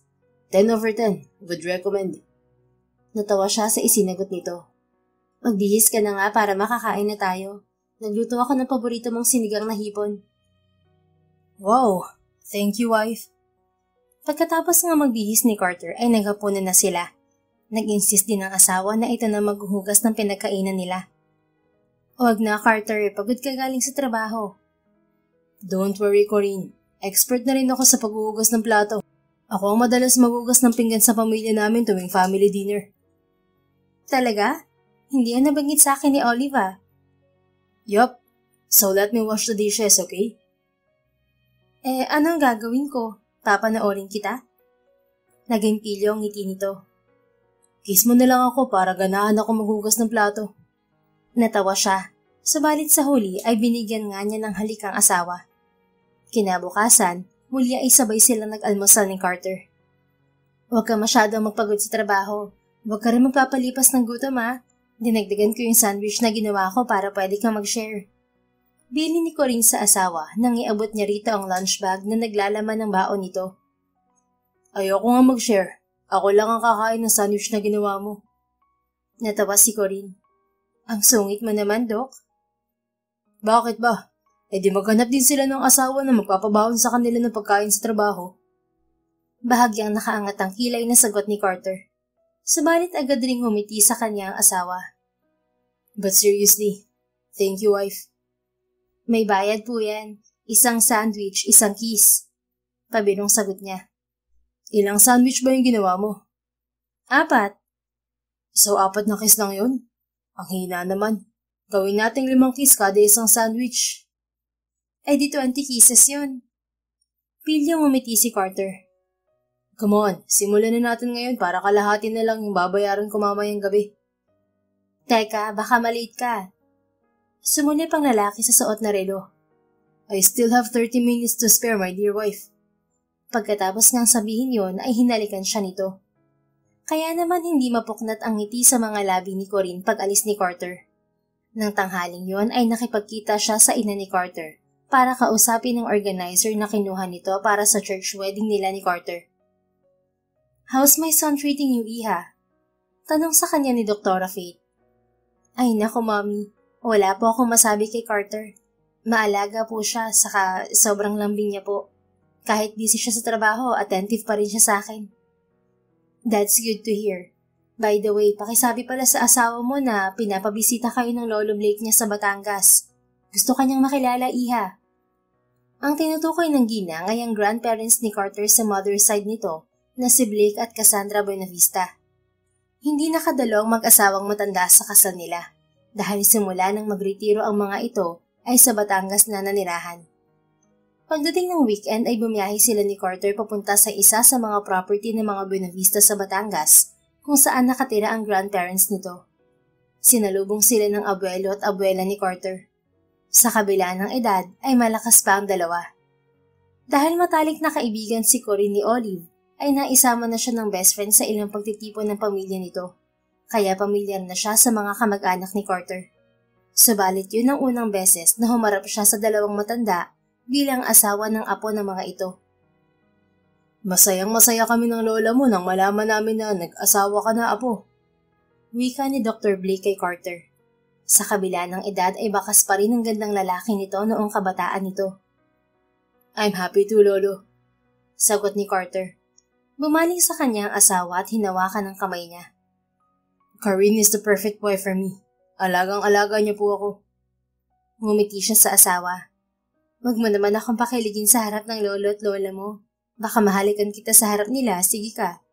10/10, would recommend. Natawa siya sa isinagot nito. Magbihis ka na nga para makakain na tayo. Nagluto ako ng paborito mong sinigang na hipon. Wow, thank you, wife. Pagkatapos nga magbihis ni Carter ay naghapunan na sila. Nag-insist din ang asawa na ito na maghuhugas ng pinagkainan nila. Huwag na, Carter, pagod ka galing sa trabaho. Don't worry, Corinne. Expert na rin ako sa paghuhugas ng plato. Ako ang madalas maghugas ng pinggan sa pamilya namin tuwing family dinner. Talaga? Hindi yan nabanggit sa akin ni Olive. Yup. So let me wash the dishes, okay? Anong gagawin ko? Papanoorin kita? Naging pilyo ang ngiti nito. Kiss mo na lang ako para ganahan ako maghugas ng plato. Natawa siya. Subalit sa huli ay binigyan nga niya ng halik ang asawa. Kinabukasan, muli ay sabay silang nag-almusal ni Carter. Huwag ka masyadong magpagod sa trabaho. Huwag ka rin magpapalipas ng gutom Dinagdagan ko yung sandwich na ginawa ko para pwede kang mag-share. Bili ni Corinne sa asawa nang iabot niya rito ang lunch bag na naglalaman ng baon nito. Ayoko nga mag-share. Ako lang ang kakain ng sandwich na ginawa mo. Natawa si Corinne. Ang sungit mo naman, Doc. Bakit ba? Di maghanap din sila ng asawa na magpapabaon sa kanila ng pagkain sa trabaho. Bahagyang nakaangat ang kilay na sagot ni Carter. Subalit agad ring humiti sa kanya ang asawa. But seriously, thank you, wife. May bayad po yan. Isang sandwich, isang kiss. Pabirong sagot niya. Ilang sandwich ba yung ginawa mo? 4. So 4 na kiss lang yun? Ang hina naman. Gawin nating 5 kiss kada isang sandwich. Di 20 kisses yun. Pilyong umiti si Carter. Come on, simulan na natin ngayon para kalahati na lang yung babayaran ko mamayang gabi. Teka, baka maliit ka. Sumunip ang lalaki sa suot na relo. I still have 30 minutes to spare, my dear wife. Pagkatapos ngang sabihin yon ay hinalikan siya nito. Kaya naman hindi mapuknat ang ngiti sa mga labi ni Corinne pag alis ni Carter. Nang tanghaling yon ay nakipagkita siya sa ina ni Carter para kausapin ng organizer na kinuha nito para sa church wedding nila ni Carter. How's my son treating you, Iha? Tanong sa kanya ni Dr. Faith. Ay naku, Mommy. Wala po akong masabi kay Carter. Maalaga po siya, saka sobrang lambing niya po. Kahit busy siya sa trabaho, attentive pa rin siya sa akin. That's good to hear. By the way, pakisabi pala sa asawa mo na pinapabisita kayo ng Lolo Blake niya sa Batangas. Gusto kanyang makilala, Iha. Ang tinutukoy ng ginang ay ang grandparents ni Carter sa mother's side nito, na si Blake at Cassandra Buenavista. Hindi nakadalawang mag-asawang matanda sa kasal nila dahil simula nang magretiro ang mga ito ay sa Batangas na nanirahan. Pagdating ng weekend ay bumiyahe sila ni Carter papunta sa isa sa mga property ng mga Buenavista sa Batangas kung saan nakatira ang grandparents nito. Sinalubong sila ng abuelo at abuela ni Carter. Sa kabila ng edad ay malakas pa ang dalawa. Dahil matalik na kaibigan si Corinne ni Olive, ay naisama na siya ng best friend sa ilang pagtitipon ng pamilya nito, kaya pamilyar na siya sa mga kamag-anak ni Carter. Subalit yun ang unang beses na humarap siya sa dalawang matanda bilang asawa ng apo ng mga ito. Masayang-masaya kami ng lola mo nang malaman namin na nag-asawa ka na, apo. Wika ni Dr. Blake kay Carter. Sa kabila ng edad ay bakas pa rin ang gandang lalaki nito noong kabataan nito. I'm happy to, Lolo. Sagot ni Carter. Bumaling sa kanya ang asawa at hinawakan ang kamay niya. Corinne is the perfect boy for me. Alagang-alaga niya po ako. Ngumiti siya sa asawa. Huwag mo naman akong pakiligin sa harap ng lolo at lola mo. Baka mahalikan kita sa harap nila, sige ka.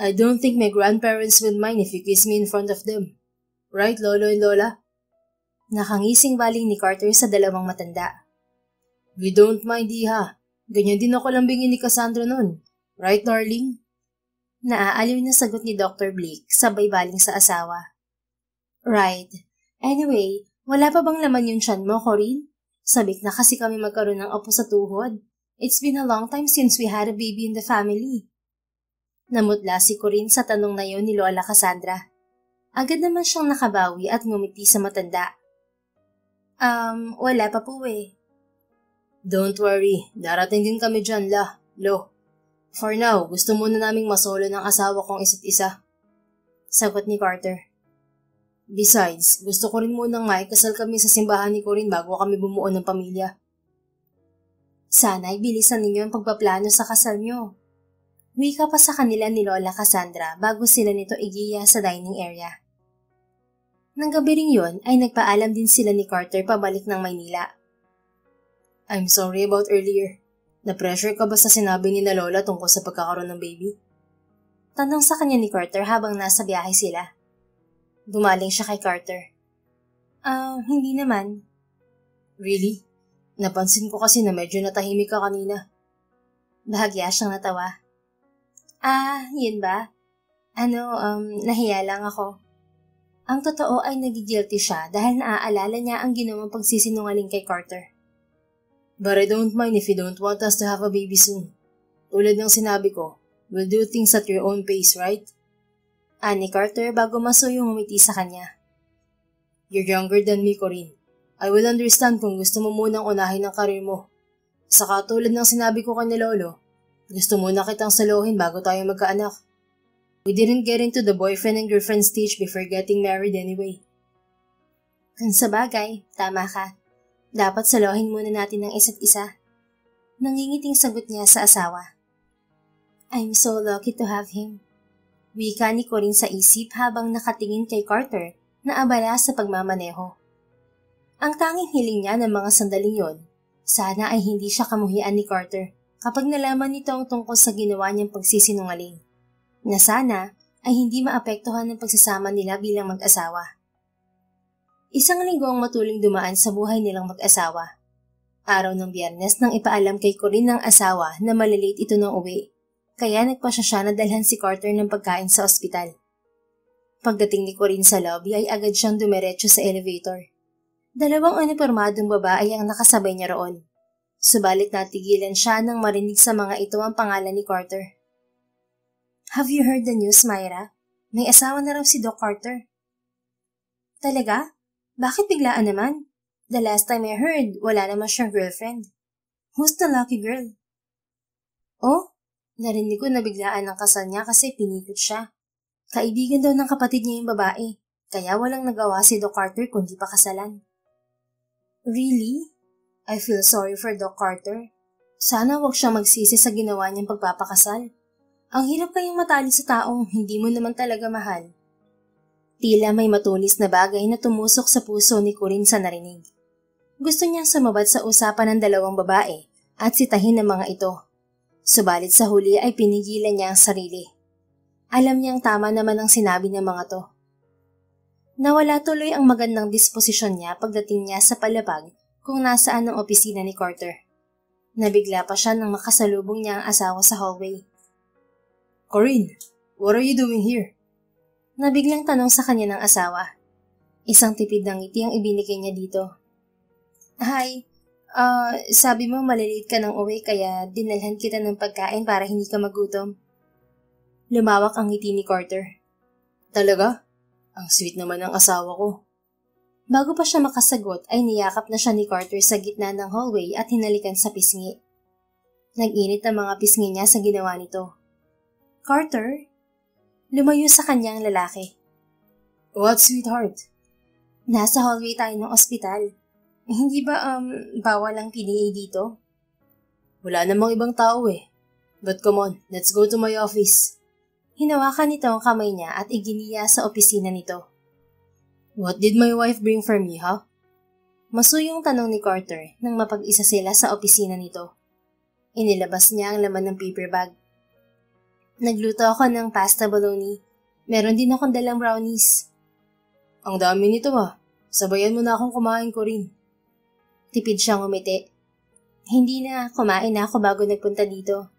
I don't think my grandparents would mind if you kiss me in front of them. Right, Lolo and Lola? Nakangising baling ni Carter sa dalawang matanda. We don't mind, Iha. Ganyan din ako lambingin ni Cassandra noon. Right, darling? Naaaliw na sagot ni Dr. Blake sabay baling sa asawa. Right. Anyway, wala pa bang laman yung tiyan mo, Corinne? Sabik na kasi kami magkaroon ng apo sa tuhod. It's been a long time since we had a baby in the family. Namutla si Corinne sa tanong na yon ni Lola Cassandra. Agad naman siyang nakabawi at ngumiti sa matanda. Wala pa po eh. Don't worry, darating din kami dyan, Lo. For now, gusto muna naming masolo ng asawa kong isa't isa. Sagot ni Carter. Besides, gusto ko rin munang maikasal kami sa simbahan ni Corinne bago kami bumuo ng pamilya. Sana'y bilisan ninyo ang pagpaplano sa kasal nyo. Wika pa sa kanila ni Lola Cassandra bago sila nito igiya sa dining area. Nang gabi ring yun ay nagpaalam din sila ni Carter pabalik ng Maynila. I'm sorry about earlier. Na-pressure ka ba sa sinabi ni na Lola tungkol sa pagkakaroon ng baby? Tanong sa kanya ni Carter habang nasa biyahe sila. Dumaling siya kay Carter. Hindi naman. Really? Napansin ko kasi na medyo natahimik ka kanina. Bahagya siyang natawa. Yun ba? Nahiya lang ako. Ang totoo ay nagigilty siya dahil naaalala niya ang ginawang pagsisinungaling kay Carter. But I don't mind if you don't want us to have a baby soon. Tulad ng sinabi ko, we'll do things at your own pace, right? Ani Carter bago masuyong umiti sa kanya. You're younger than me, Corinne. I will understand kung gusto mo munang unahin ang karir mo. Saka tulad ng sinabi ko kay Lolo, gusto muna kitang saluhin bago tayo magkaanak. We didn't get into the boyfriend and girlfriend stage before getting married anyway. Kung sa bagay, tama ka. Dapat saluhin muna natin ang isa't isa. Nangingiting sagot niya sa asawa. I'm so lucky to have him. Wika ni Corinne sa isip habang nakatingin kay Carter na abala sa pagmamaneho. Ang tanging hiling niya ng mga sandaling yon, sana ay hindi siya kamuhian ni Carter kapag nalaman nito ang tungkol sa ginawa niyang pagsisinungaling. Na sana ay hindi maapektuhan ng pagsasama nila bilang mag-asawa. Isang linggo ang matuling dumaan sa buhay nilang mag-asawa. Araw ng Biyernes nang ipaalam kay Corinne ng asawa na malilate ito ng uwi, kaya nagpasya siya na dalhan si Carter ng pagkain sa ospital. Pagdating ni Corinne sa lobby ay agad siyang dumiretso sa elevator. Dalawang unipormadong babae ang nakasabay niya roon. Subalit natigilan siya nang marinig sa mga ito ang pangalan ni Carter. Have you heard the news, Myra? May asawa na raw si Doc Carter. Talaga? Bakit biglaan naman? The last time I heard, wala naman siyang girlfriend. Who's the lucky girl? Oh, narinig ko na biglaan ang kasal niya kasi pinikot siya. Kaibigan daw ng kapatid niya yung babae, kaya walang nagawa si Doc Carter kundi pa kasalan. Really? I feel sorry for Doc Carter. Sana wag siya magsisi sa ginawa niyang pagpapakasal. Ang hirap kayong matali sa taong hindi mo naman talaga mahal. Tila may matulis na bagay na tumusok sa puso ni Corinne sa narinig. Gusto niyang sumabad sa usapan ng dalawang babae at sitahin ng mga ito. Subalit sa huli ay pinigilan niya ang sarili. Alam niyang tama naman ang sinabi ng mga to. Nawala tuloy ang magandang disposisyon niya pagdating niya sa palapag kung nasaan ang opisina ni Carter. Nabigla pa siya nang makasalubong niya ang asawa sa hallway. Corinne, what are you doing here? Nabiglang tanong sa kanya ng asawa. Isang tipid ng ngiti ang ibinigay niya dito. Hi, sabi mo malilate ka ng uwi kaya dinalhan kita ng pagkain para hindi ka magutom. Lumawak ang ngiti ni Carter. Talaga? Ang sweet naman ng asawa ko. Bago pa siya makasagot ay niyakap na siya ni Carter sa gitna ng hallway at hinalikan sa pisngi. Nag-init ang mga pisngi niya sa ginawa nito. Carter? Lumayo sa kanya ang lalaki. What, sweetheart? Nasa hallway tayo ng ospital. Hindi ba, bawal ang PDA dito? Wala namang ibang tao eh. But come on, let's go to my office. Hinawakan nito ang kamay niya at iginiya sa opisina nito. What did my wife bring for me, huh? Masuyong tanong ni Carter nang mapag-isa sila sa opisina nito. Inilabas niya ang laman ng paper bag. Nagluto ako ng pasta bologna. Meron din akong dalang brownies. Ang dami nito ah. Sabayan mo na akong kumain, Corinne. Tipid siyang umiti. Hindi na, kumain na ako bago nagpunta dito.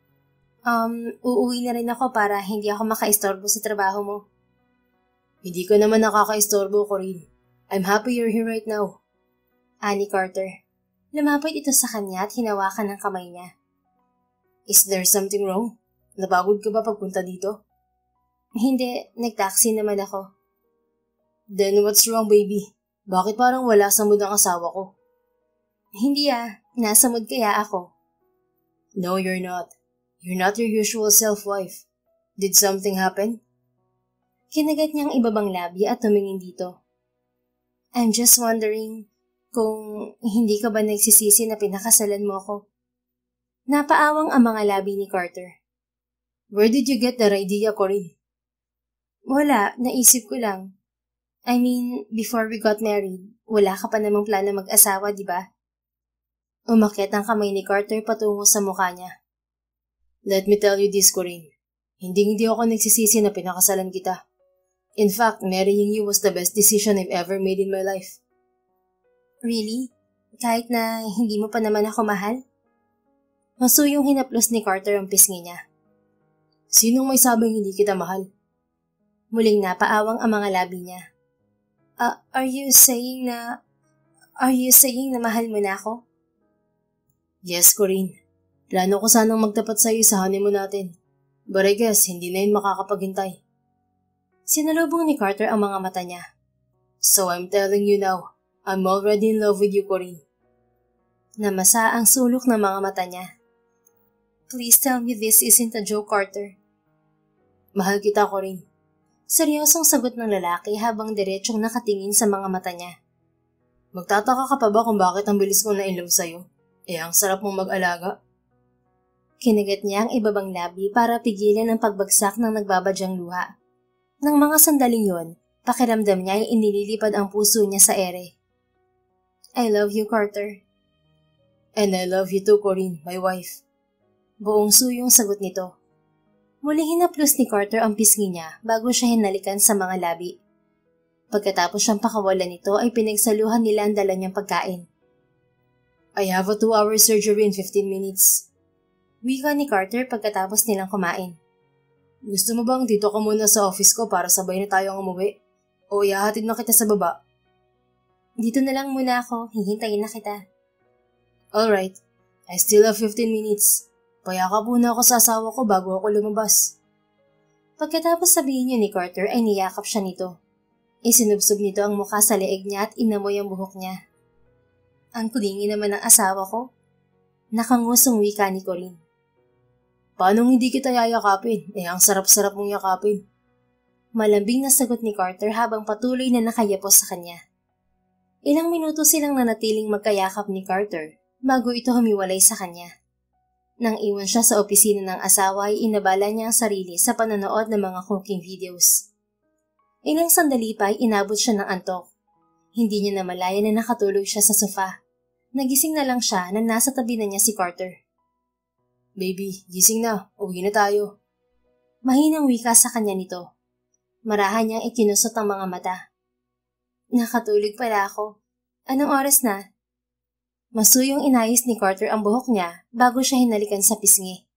Uuwi na rin ako para hindi ako makaistorbo sa trabaho mo. Hindi ka naman nakakaistorbo, Corinne. I'm happy you're here right now. Ani Carter. Lumapit ito sa kanya at hinawakan ang kamay niya. Is there something wrong? Napagod ka ba pagpunta dito? Hindi, nag-taxi naman ako. Then what's wrong, baby? Bakit parang wala sa mood ang asawa ko? Hindi Nasa mood kaya ako? No, you're not. You're not your usual self, wife. Did something happen? Kinagat niyang ibabang labi at tumingin dito. I'm just wondering kung hindi ka ba nagsisisi na pinakasalan mo ako. Napaawang ang mga labi ni Carter. Where did you get that idea, Corinne? Wala, naisip ko lang. I mean, before we got married, wala ka pa namang plano mag-asawa, di ba? Umakyat ang kamay ni Carter patungo sa mukha niya. Let me tell you this, Corinne. Hindi ako nagsisisi na pinakasalan kita. In fact, marrying you was the best decision I've ever made in my life. Really? Kahit na hindi mo pa naman ako mahal? Masuyong hinaplos ni Carter ang pisngi niya. Sinong may sabing hindi kita mahal? Muling napaawang ang mga labi niya. Are you saying na mahal mo na ako? Yes, Corinne. Plano ko sanang magtapat sa iyo sa honeymoon natin. But I guess hindi na yun makakapaghintay. Sinalubong ni Carter ang mga mata niya. So I'm telling you now, I'm already in love with you, Corinne. Namasa ang sulok ng mga mata niya. Please tell me this isn't a joke, Carter. Mahal kita, Corinne. Seryosong sagot ng lalaki habang diretsyong nakatingin sa mga mata niya. Magtataka ka pa ba kung bakit ang bilis ko na in love sa'yo? Ang sarap mong mag-alaga. Kinagat niya ang ibabang labi para pigilan ang pagbagsak ng nagbabadyang luha. Nang mga sandaling yon, pakiramdam niya ay inililipad ang puso niya sa ere. I love you, Carter. And I love you too, Corinne, my wife. Buong suyong sagot nito. Muling hinaplos ni Carter ang pisngi niya bago siya hinalikan sa mga labi. Pagkatapos siyang pakawalan nito ay pinagsaluhan nila ang dala niyang pagkain. I have a 2-hour surgery in 15 minutes. Wika ni Carter pagkatapos nilang kumain. Gusto mo bang dito ka muna sa office ko para sabay na tayong umuwi? O ihahatid na kita sa baba? Dito na lang muna ako, hihintayin na kita. Alright, I still have 15 minutes. Payakap muna ako sa asawa ko bago ako lumabas. Pagkatapos sabihin niya ni Carter ay niyakap siya nito. Isinubsob nito ang mukha sa leeg niya at inamoy ang buhok niya. Ang kulingi naman ng asawa ko. Nakangusong wika ni Corinne. Paano hindi kita yayakapin? Ang sarap-sarap mong yakapin. Malambing na sagot ni Carter habang patuloy na nakayapos sa kanya. Ilang minuto silang nanatiling magkayakap ni Carter bago ito humiwalay sa kanya. Nang iwan siya sa opisina ng asawa ay inabala niya ang sarili sa panonood ng mga cooking videos. Ilang sandali pa ay inabot siya ng antok. Hindi niya namalayan na nakatulog siya sa sofa. Nagising na lang siya na nasa tabi na niya si Carter. Baby, gising na. Uwi na tayo. Mahinang wika sa kanya nito. Marahan niyang ikinusot ang mga mata. Nakatulog pala ako. Anong oras na? Masuyong inayos ni Carter ang buhok niya bago siya hinalikan sa pisngi.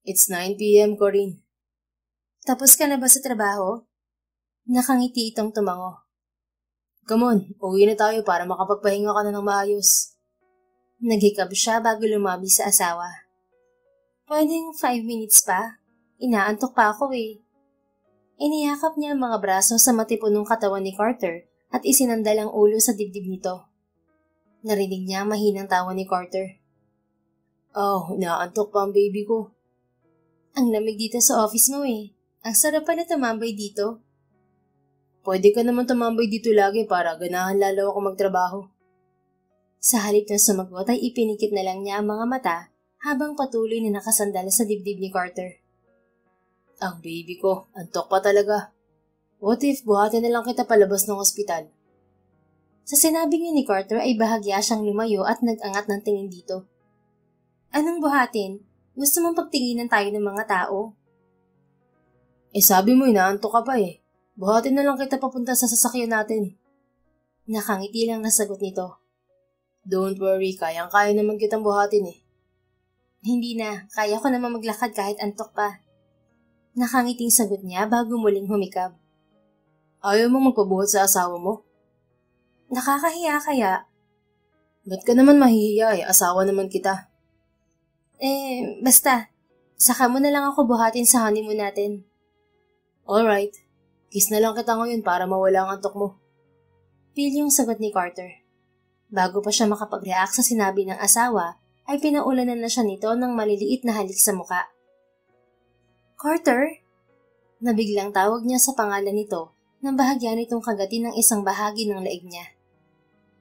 It's 9 p.m., Corinne. Tapos ka na ba sa trabaho? Nakangiti itong tumango. Come on, uwi na tayo para makapagpahinga ka na ng maayos. Naghikab siya bago lumabi sa asawa. Pwedeng 5 minutes pa? Inaantok pa ako eh. Iniyakap niya ang mga braso sa matipunong katawan ni Carter at isinandal ang ulo sa dibdib nito. Narinig niya ang mahinang tawa ni Carter. Oh, inaantok pa ang baby ko. Ang lamig dito sa office mo eh. Ang sarap pala tumambay dito. Pwede ka naman tumambay dito lagi para ganahan lalo ako magtrabaho. Sa halip na sumagot ay ipinikit na lang niya ang mga mata habang patuloy na nakasandal sa dibdib ni Carter. Ang baby ko, antok pa talaga. What if buhatin na lang kita palabas ng ospital? Sa sinabi niya ni Carter ay bahagya siyang lumayo at nag-angat ng tingin dito. Anong buhatin? Gusto mong pagtinginan tayo ng mga tao? Sabi mo inaantok ka pa eh. Buhatin na lang kita papunta sa sasakyan natin. Nakangiti lang na sagot nito. Don't worry, kayang-kaya naman kitang buhatin eh. Hindi na, kaya ko naman maglakad kahit antok pa. Nakangiting sagot niya bago muling humikab. Ayaw mo magpabuhat sa asawa mo? Nakakahiya kaya? Ba't ka naman mahihiya eh? Asawa naman kita. Basta. Saka mo na lang ako buhatin sa honeymoon natin. Alright. Kiss na lang kita ngayon para mawala ang antok mo. Pilyong sagot ni Carter. Bago pa siya makapag-react sa sinabi ng asawa, ay pinaulanan na siya nito ng maliliit na halik sa muka. Carter? Nabiglang tawag niya sa pangalan nito nang bahagyan nitong kagatin ng isang bahagi ng leeg niya.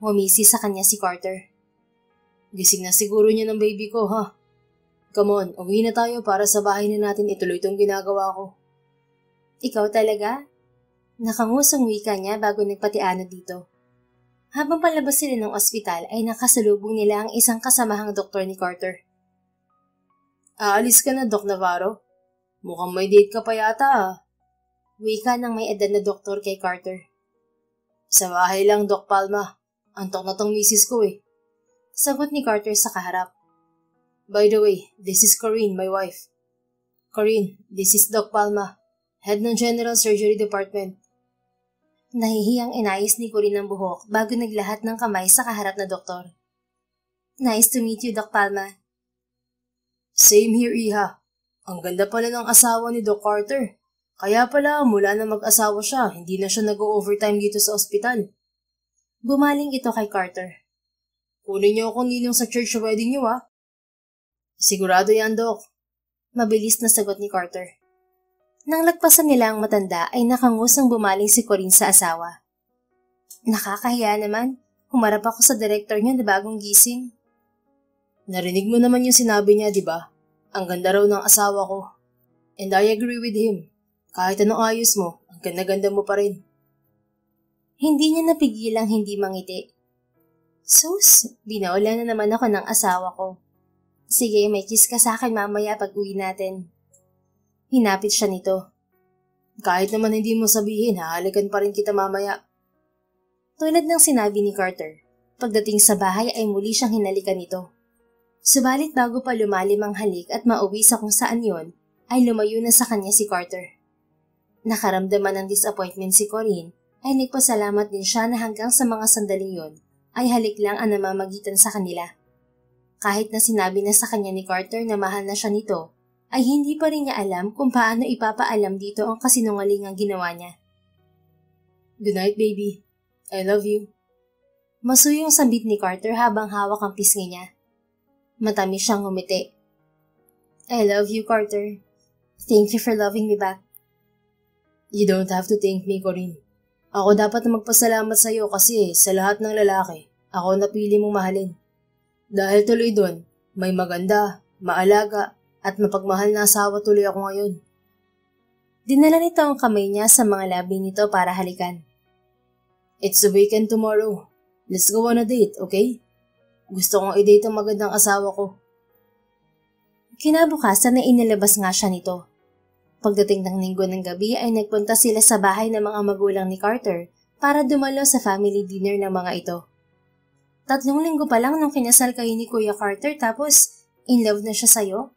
Humisi sa kanya si Carter. Gising na siguro niya ng baby ko, ha? Come on, uwi na tayo para sa bahay na natin ituloy itong ginagawa ko. Ikaw talaga? Nakangusong wika niya bago nagpatiano dito. Habang palabas sila ng ospital ay nakasalubong nila ang isang kasamahang doktor ni Carter. Aalis ka na, Doc Navarro. Mukhang may date ka pa yata, ah. Wika ng may edad na doktor kay Carter. Sa bahay lang, Doc Palma. Antok na tong misis ko eh. Sagot ni Carter sa kaharap. By the way, this is Corinne, my wife. Corinne, this is Doc Palma, head ng General Surgery Department. Nahihiyang inayos ni Corinne ang buhok bago naglahat ng kamay sa kaharap na doktor. Nice to meet you, Doc Palma. Same here, Iha. Ang ganda pala ng asawa ni Doc Carter. Kaya pala mula na mag-asawa siya, hindi na siya nag-overtime dito sa ospital. Bumaling ito kay Carter. Kunin niyo akong ninong sa church wedding niyo, ha? Sigurado yan, Doc. Mabilis na sagot ni Carter. Nang lagpasan nila ang matanda ay nakangusang bumaling si Corinne sa asawa. Nakakahiya naman, humarap ako sa director niya na bagong gising. Narinig mo naman yung sinabi niya, di ba? Ang ganda raw ng asawa ko. And I agree with him. Kahit anong ayos mo, ang ganda-ganda mo pa rin. Hindi niya napigilang hindi mangiti. Sus, binaulan na naman ako ng asawa ko. Sige, may kiss ka sa akin mamaya pag uwi natin. Hinapit siya nito. Kahit naman hindi mo sabihin, hahalikan pa rin kita mamaya. Tulad ng sinabi ni Carter, pagdating sa bahay ay muli siyang hinalikan nito. Subalit bago pa lumalim ang halik at mauwi sa kung saan yon, ay lumayo na sa kanya si Carter. Nakaramdaman ng disappointment si Corinne, ay nagpasalamat din siya na hanggang sa mga sandaling yon, ay halik lang ang namamagitan sa kanila. Kahit na sinabi na sa kanya ni Carter na mahal na siya nito, ay hindi pa rin niya alam kung paano ipapaalam dito ang kasinungalingang ginawa niya. Good night, baby. I love you. Masuyong sambit ni Carter habang hawak ang pisngi niya. Matamis siyang ngumiti. I love you, Carter. Thank you for loving me back. You don't have to thank me, Corinne. Ako dapat na magpasalamat sa iyo kasi sa lahat ng lalaki, ako napili mong mahalin. Dahil tuloy doon, may maganda, maalaga, at mapagmahal na asawa tuloy ako ngayon. Dinala nito ang kamay niya sa mga labi nito para halikan. It's the weekend tomorrow. Let's go on a date, okay? Gusto kong i-date ang magandang asawa ko. Kinabukasan na inilabas nga siya nito. Pagdating ng linggo ng gabi ay nagpunta sila sa bahay ng mga magulang ni Carter para dumalo sa family dinner ng mga ito. 3 linggo pa lang nung kinasal kayo ni Kuya Carter tapos in love na siya sa'yo?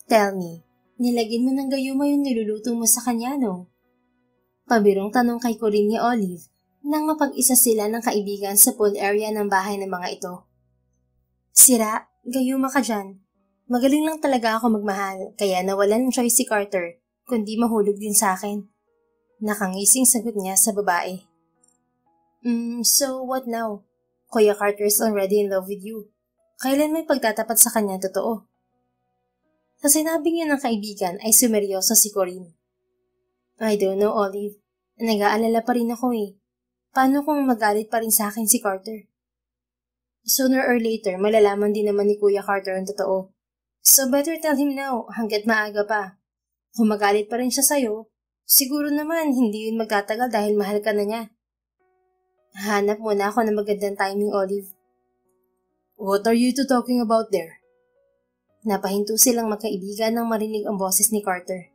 Tell me, nilagyan mo ng gayuma yung niluluto mo sa kanya, no? Pabirong tanong kay Corinne ni Olive nang mapag-isa sila ng kaibigan sa pool area ng bahay ng mga ito. Sira, gayuma ka dyan. Magaling lang talaga ako magmahal, kaya nawalan ng choice si Carter, kundi mahulog din sa akin. Nakangising sagot niya sa babae. So what now? Kuya Carter's already in love with you. Kailan may pagtatapat sa kanya totoo? Sa sinabing yun ng kaibigan ay sumeryoso si Corinne. I don't know, Olive. Nag-aalala pa rin ako eh. Paano kung magalit pa rin sa akin si Carter? Sooner or later, malalaman din naman ni Kuya Carter ang totoo. So better tell him now, hanggat maaga pa. Kung magalit pa rin siya sa'yo, siguro naman hindi yun magtatagal dahil mahal ka na niya. Hanap muna ako ng magandang timing, Olive. What are you two talking about there? Napahinto silang magkaibigan nang marinig ang boses ni Carter.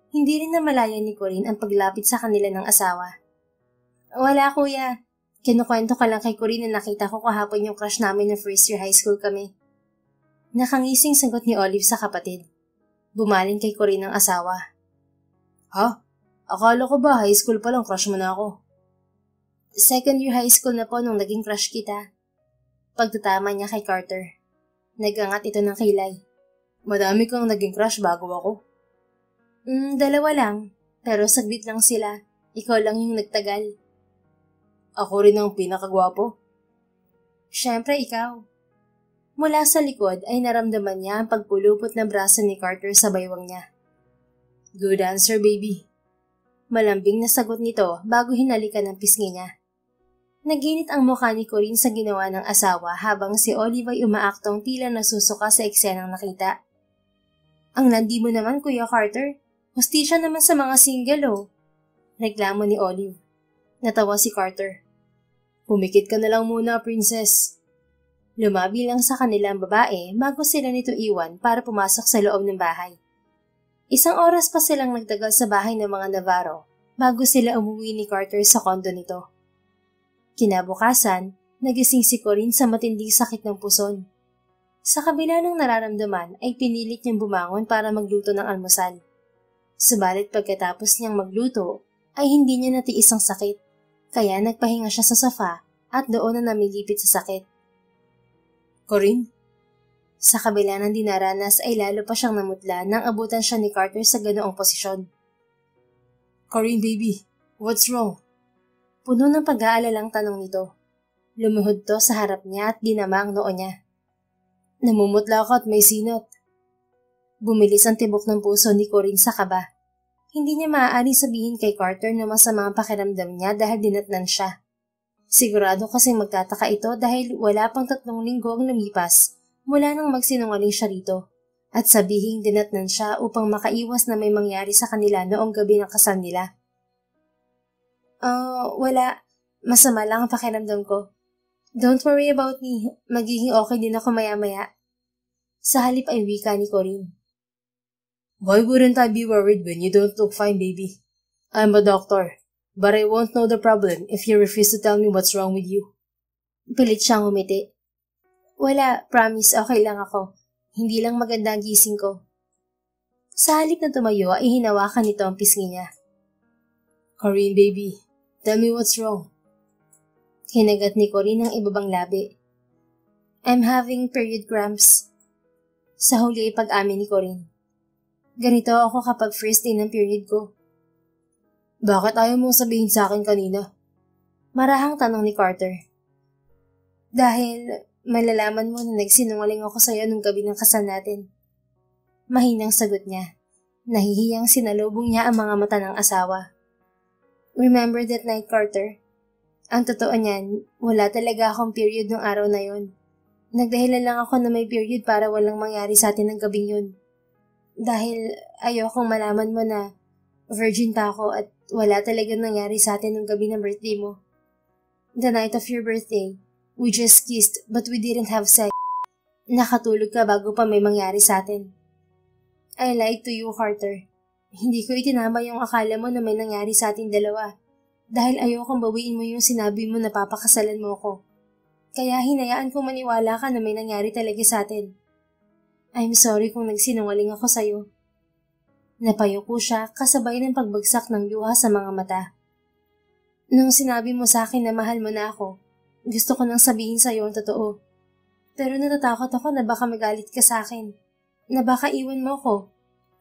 Hindi rin namalayan ni Corinne ang paglapit sa kanila ng asawa. Wala, kuya. Kinukwento ka lang kay Corinne na nakita ko kahapon yung crush namin ng first year high school kami. Nakangising sagot ni Olive sa kapatid. Bumaling kay Corinne ang asawa. Ha? Akala ko ba high school pa lang crush mo na ako? Second year high school na po nung naging crush kita. Pagtatama niya kay Carter. Nagangat ito ng kilay. Madami kang naging crush bago ako. 2 lang. Pero saglit lang sila. Ikaw lang yung nagtagal. Ako rin ang pinakagwapo. Siyempre ikaw. Mula sa likod ay naramdaman niya ang pagpulupot ng braso ni Carter sa baywang niya. Good answer, baby. Malambing na sagot nito bago hinalikan ng pisngi niya. Naginit ang mukha ni Corinne sa ginawa ng asawa habang si Olive ay umaaktong tila nasusuka sa eksenang nakita. Ang landi mo naman, Kuya Carter. Hustisya naman sa mga single, oh. Reklamo ni Olive. Natawa si Carter. Pumikit ka na lang muna, princess. Lumabi lang sa kanilang babae bago sila nito iwan para pumasok sa loob ng bahay. Isang oras pa silang nagtagal sa bahay ng mga Navarro bago sila umuwi ni Carter sa kondo nito. Kinabukasan, nagising si Corinne sa matinding sakit ng puson. Sa kabila ng nararamdaman ay pinilit niyang bumangon para magluto ng almusal. Subalit pagkatapos niyang magluto ay hindi niya natiis ang sakit, kaya nagpahinga siya sa sofa at doon na namilipit sa sakit. Corinne? Sa kabila ng dinaranas ay lalo pa siyang namutla nang abutan siya ni Carter sa ganoong posisyon. Corinne, baby, what's wrong? Puno ng pag-aalalang tanong nito. Lumuhod to sa harap niya at dinama ang noo niya. Namumutla ka at may sinat. Bumilis ang tibok ng puso ni Corinne sa kaba. Hindi niya maaaring sabihin kay Carter na masama ang pakiramdam niya dahil dinatnan siya. Sigurado kasing magtataka ito dahil wala pang 3 linggo ang lumipas mula nang magsinungaling siya rito at sabihing dinatnan siya upang makaiwas na may mangyari sa kanila noong gabi ng kasal nila. Wala. Masama lang ang pakiramdam ko. Don't worry about me. Magiging okay din ako maya-maya. Sa halip ay wika ni Corinne. Why wouldn't I be worried when you don't look fine, baby? I'm a doctor. But I won't know the problem if you refuse to tell me what's wrong with you. Pilit siyang umiti. Wala, promise, okay lang ako. Hindi lang maganda ang gising ko. Sa halip na tumayo ay hinawakan nito ang pisngi niya. Corinne, baby, tell me what's wrong. Hinagat ni Corinne ang ibabang labi. I'm having period cramps. Sa huli ay pag-amin ni Corinne. Ganito ako kapag first day ng period ko. Bakit ayaw mong sabihin sa akin kanina? Marahang tanong ni Carter. Dahil malalaman mo na nagsinungaling ako sa'yo nung gabi ng kasal natin. Mahinang sagot niya. Nahihiyang sinalubong niya ang mga mata ng asawa. Remember that night, Carter? Ang totoo niyan, wala talaga akong period nung araw na yon. Nagdahilan lang ako na may period para walang mangyari sa atin ng gabing yun. Dahil ayokong malaman mo na virgin pa ako at wala talagang nangyari sa atin nung gabi ng birthday mo. The night of your birthday, we just kissed but we didn't have sex. Nakatulog ka bago pa may mangyari sa atin. I lied to you, Carter. Hindi ko itinama yung akala mo na may nangyari sa ating dalawa. Dahil ayokong bawiin mo yung sinabi mo na papakasalan mo ko. Kaya hinayaan kong maniwala ka na may nangyari talaga sa atin. I'm sorry kung nagsinungaling ako sa'yo. Napayuko siya kasabay ng pagbagsak ng luha sa mga mata. Nung sinabi mo sa akin na mahal mo na ako, gusto ko nang sabihin sa'yo ang totoo. Pero natatakot ako na baka magalit ka sa akin. Na baka iwan mo ko.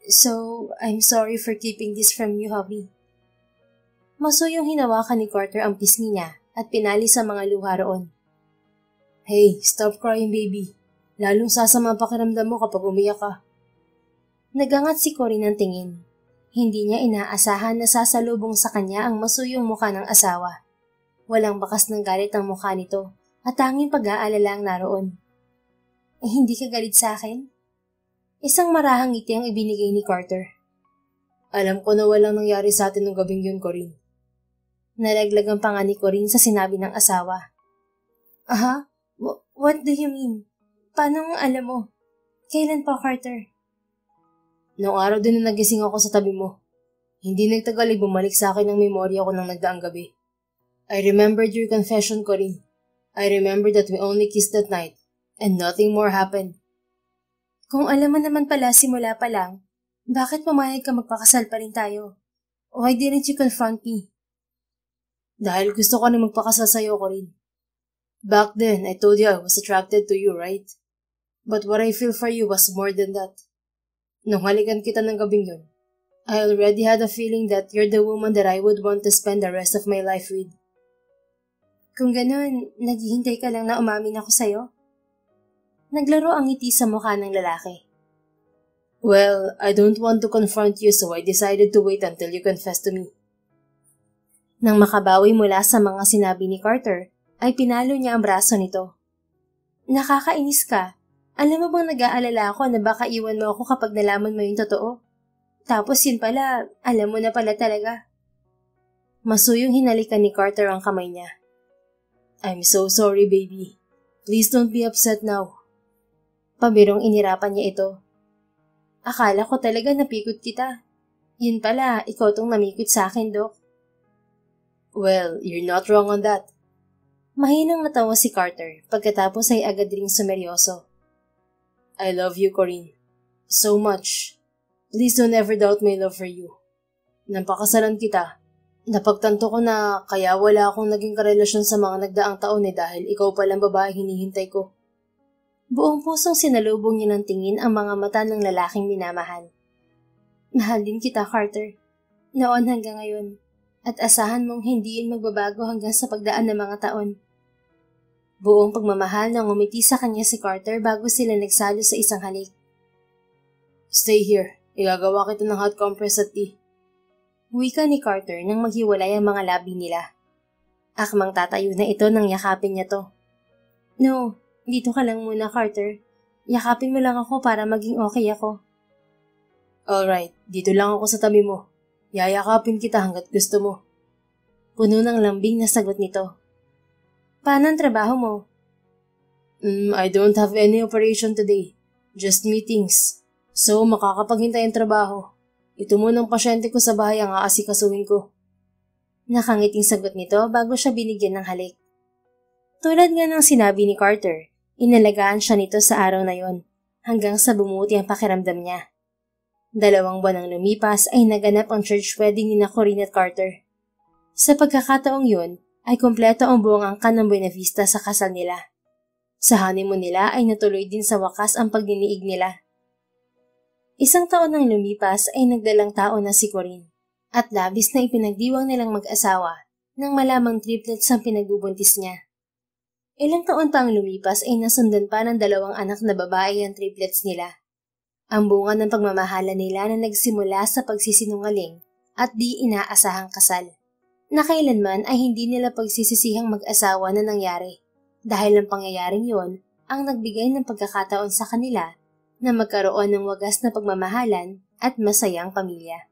So, I'm sorry for keeping this from you, hubby. Masuyong hinawakan ni Carter ang pisngi niya at pinali sa mga luha roon. Hey, stop crying, baby. Lalong sasama ang pakiramdam mo kapag umiyak ka. Nagangat si Corinne ng tingin. Hindi niya inaasahan na sasalubong sa kanya ang masuyong mukha ng asawa. Walang bakas ng galit ang mukha nito at tanging pag-aalala ang naroon. Hindi ka galit sa akin? Isang marahang ngiti ang ibinigay ni Carter. Alam ko na walang nangyari sa atin nung gabing yun, Corinne. Nalaglag ang panga ni Corinne sa sinabi ng asawa. Aha? What do you mean? Paano alam mo? Kailan pa, Carter? Noong araw din na nagising ako sa tabi mo. Hindi nagtagal ay bumalik sa akin ang memorya ko ng nagdaang gabi. I remembered your confession, Corinne. I remember that we only kissed that night and nothing more happened. Kung alam mo naman pala simula pa lang, bakit pumayag ka magpakasal pa rin tayo? Why didn't you confront me? Dahil gusto ko na magpakasal sa'yo, Corinne. Back then, I told you I was attracted to you, right? But what I feel for you was more than that. Nung halikan kita ng gabing yun, I already had a feeling that you're the woman that I would want to spend the rest of my life with. Kung ganun, naghihintay ka lang na umamin ako sa'yo? Naglaro ang ngiti sa mukha ng lalaki. Well, I don't want to confront you so I decided to wait until you confess to me. Nang makabawi mula sa mga sinabi ni Carter, ay pinalo niya ang braso nito. Nakakainis ka. Alam mo bang nag-aalala ako na baka iwan mo ako kapag nalaman mo yung totoo? Tapos yun pala, alam mo na pala talaga. Masuyong hinalikan ni Carter ang kamay niya. I'm so sorry, baby. Please don't be upset now. Pabirong inirapan niya ito. Akala ko talaga napikot kita. Yun pala, ikaw tong namikot sa akin, Doc. Well, you're not wrong on that. Mahinang natawa si Carter pagkatapos ay agad ring sumeryoso. I love you, Corinne. So much. Please don't ever doubt my love for you. Nang pakasalan kita, napagtanto ko na kaya wala akong naging karelasyon sa mga nagdaang taon dahil ikaw palang babae hinihintay ko. Buong pusong sinalubong niya ng tingin ang mga mata ng lalaking minamahal. Mahal din kita, Carter. Noon hanggang ngayon. At asahan mong hindi yun magbabago hanggang sa pagdaan ng mga taon. Buong pagmamahal nang umiti sa kanya si Carter bago sila nagsalo sa isang halik. Stay here. Igagawa kita ng hot compress at tea. Wika ni Carter nang maghiwalay ang mga labi nila. Akmang tatayo na ito nang yakapin niya to. No, dito ka lang muna, Carter. Yakapin mo lang ako para maging okay ako. Alright, dito lang ako sa tabi mo. Yayakapin kita hanggat gusto mo. Puno ng lambing na sagot nito. Paano ang trabaho mo? I don't have any operation today. Just meetings. So, makakapaghintay ang trabaho. Ito muna ang pasyente ko sa bahay ang aasikasuhin ko. Nakangiting sagot nito bago siya binigyan ng halik. Tulad nga ng sinabi ni Carter, inalagaan siya nito sa araw na yon, hanggang sa bumuti ang pakiramdam niya. 2 buwan ang lumipas ay naganap ang church wedding ni Corinne at Carter. Sa pagkakataong yun, ay kumpleto ang buong angkan ng Buena Vista sa kasal nila. Sa honeymoon nila ay natuloy din sa wakas ang pagdiniig nila. 1 taon nang lumipas ay nagdalang tao na si Corinne, at labis na ipinagdiwang nilang mag-asawa nang malamang triplets ang pinagbubuntis niya. Ilang taon pa ang lumipas ay nasundan pa ng 2 anak na babae ang triplets nila. Ang bunga ng pagmamahala nila na nagsimula sa pagsisinungaling at di inaasahang kasal, na kailanman ay hindi nila pagsisisihang mag-asawa na nangyari dahil ang pangyayaring yon ang nagbigay ng pagkakataon sa kanila na magkaroon ng wagas na pagmamahalan at masayang pamilya.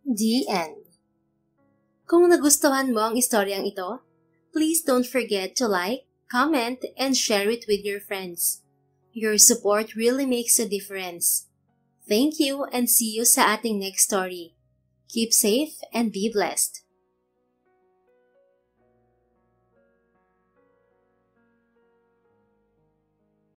The End. Kung nagustuhan mo ang istoryang ito, please don't forget to like, comment, and share it with your friends. Your support really makes a difference. Thank you and see you sa ating next story. Keep safe and be blessed.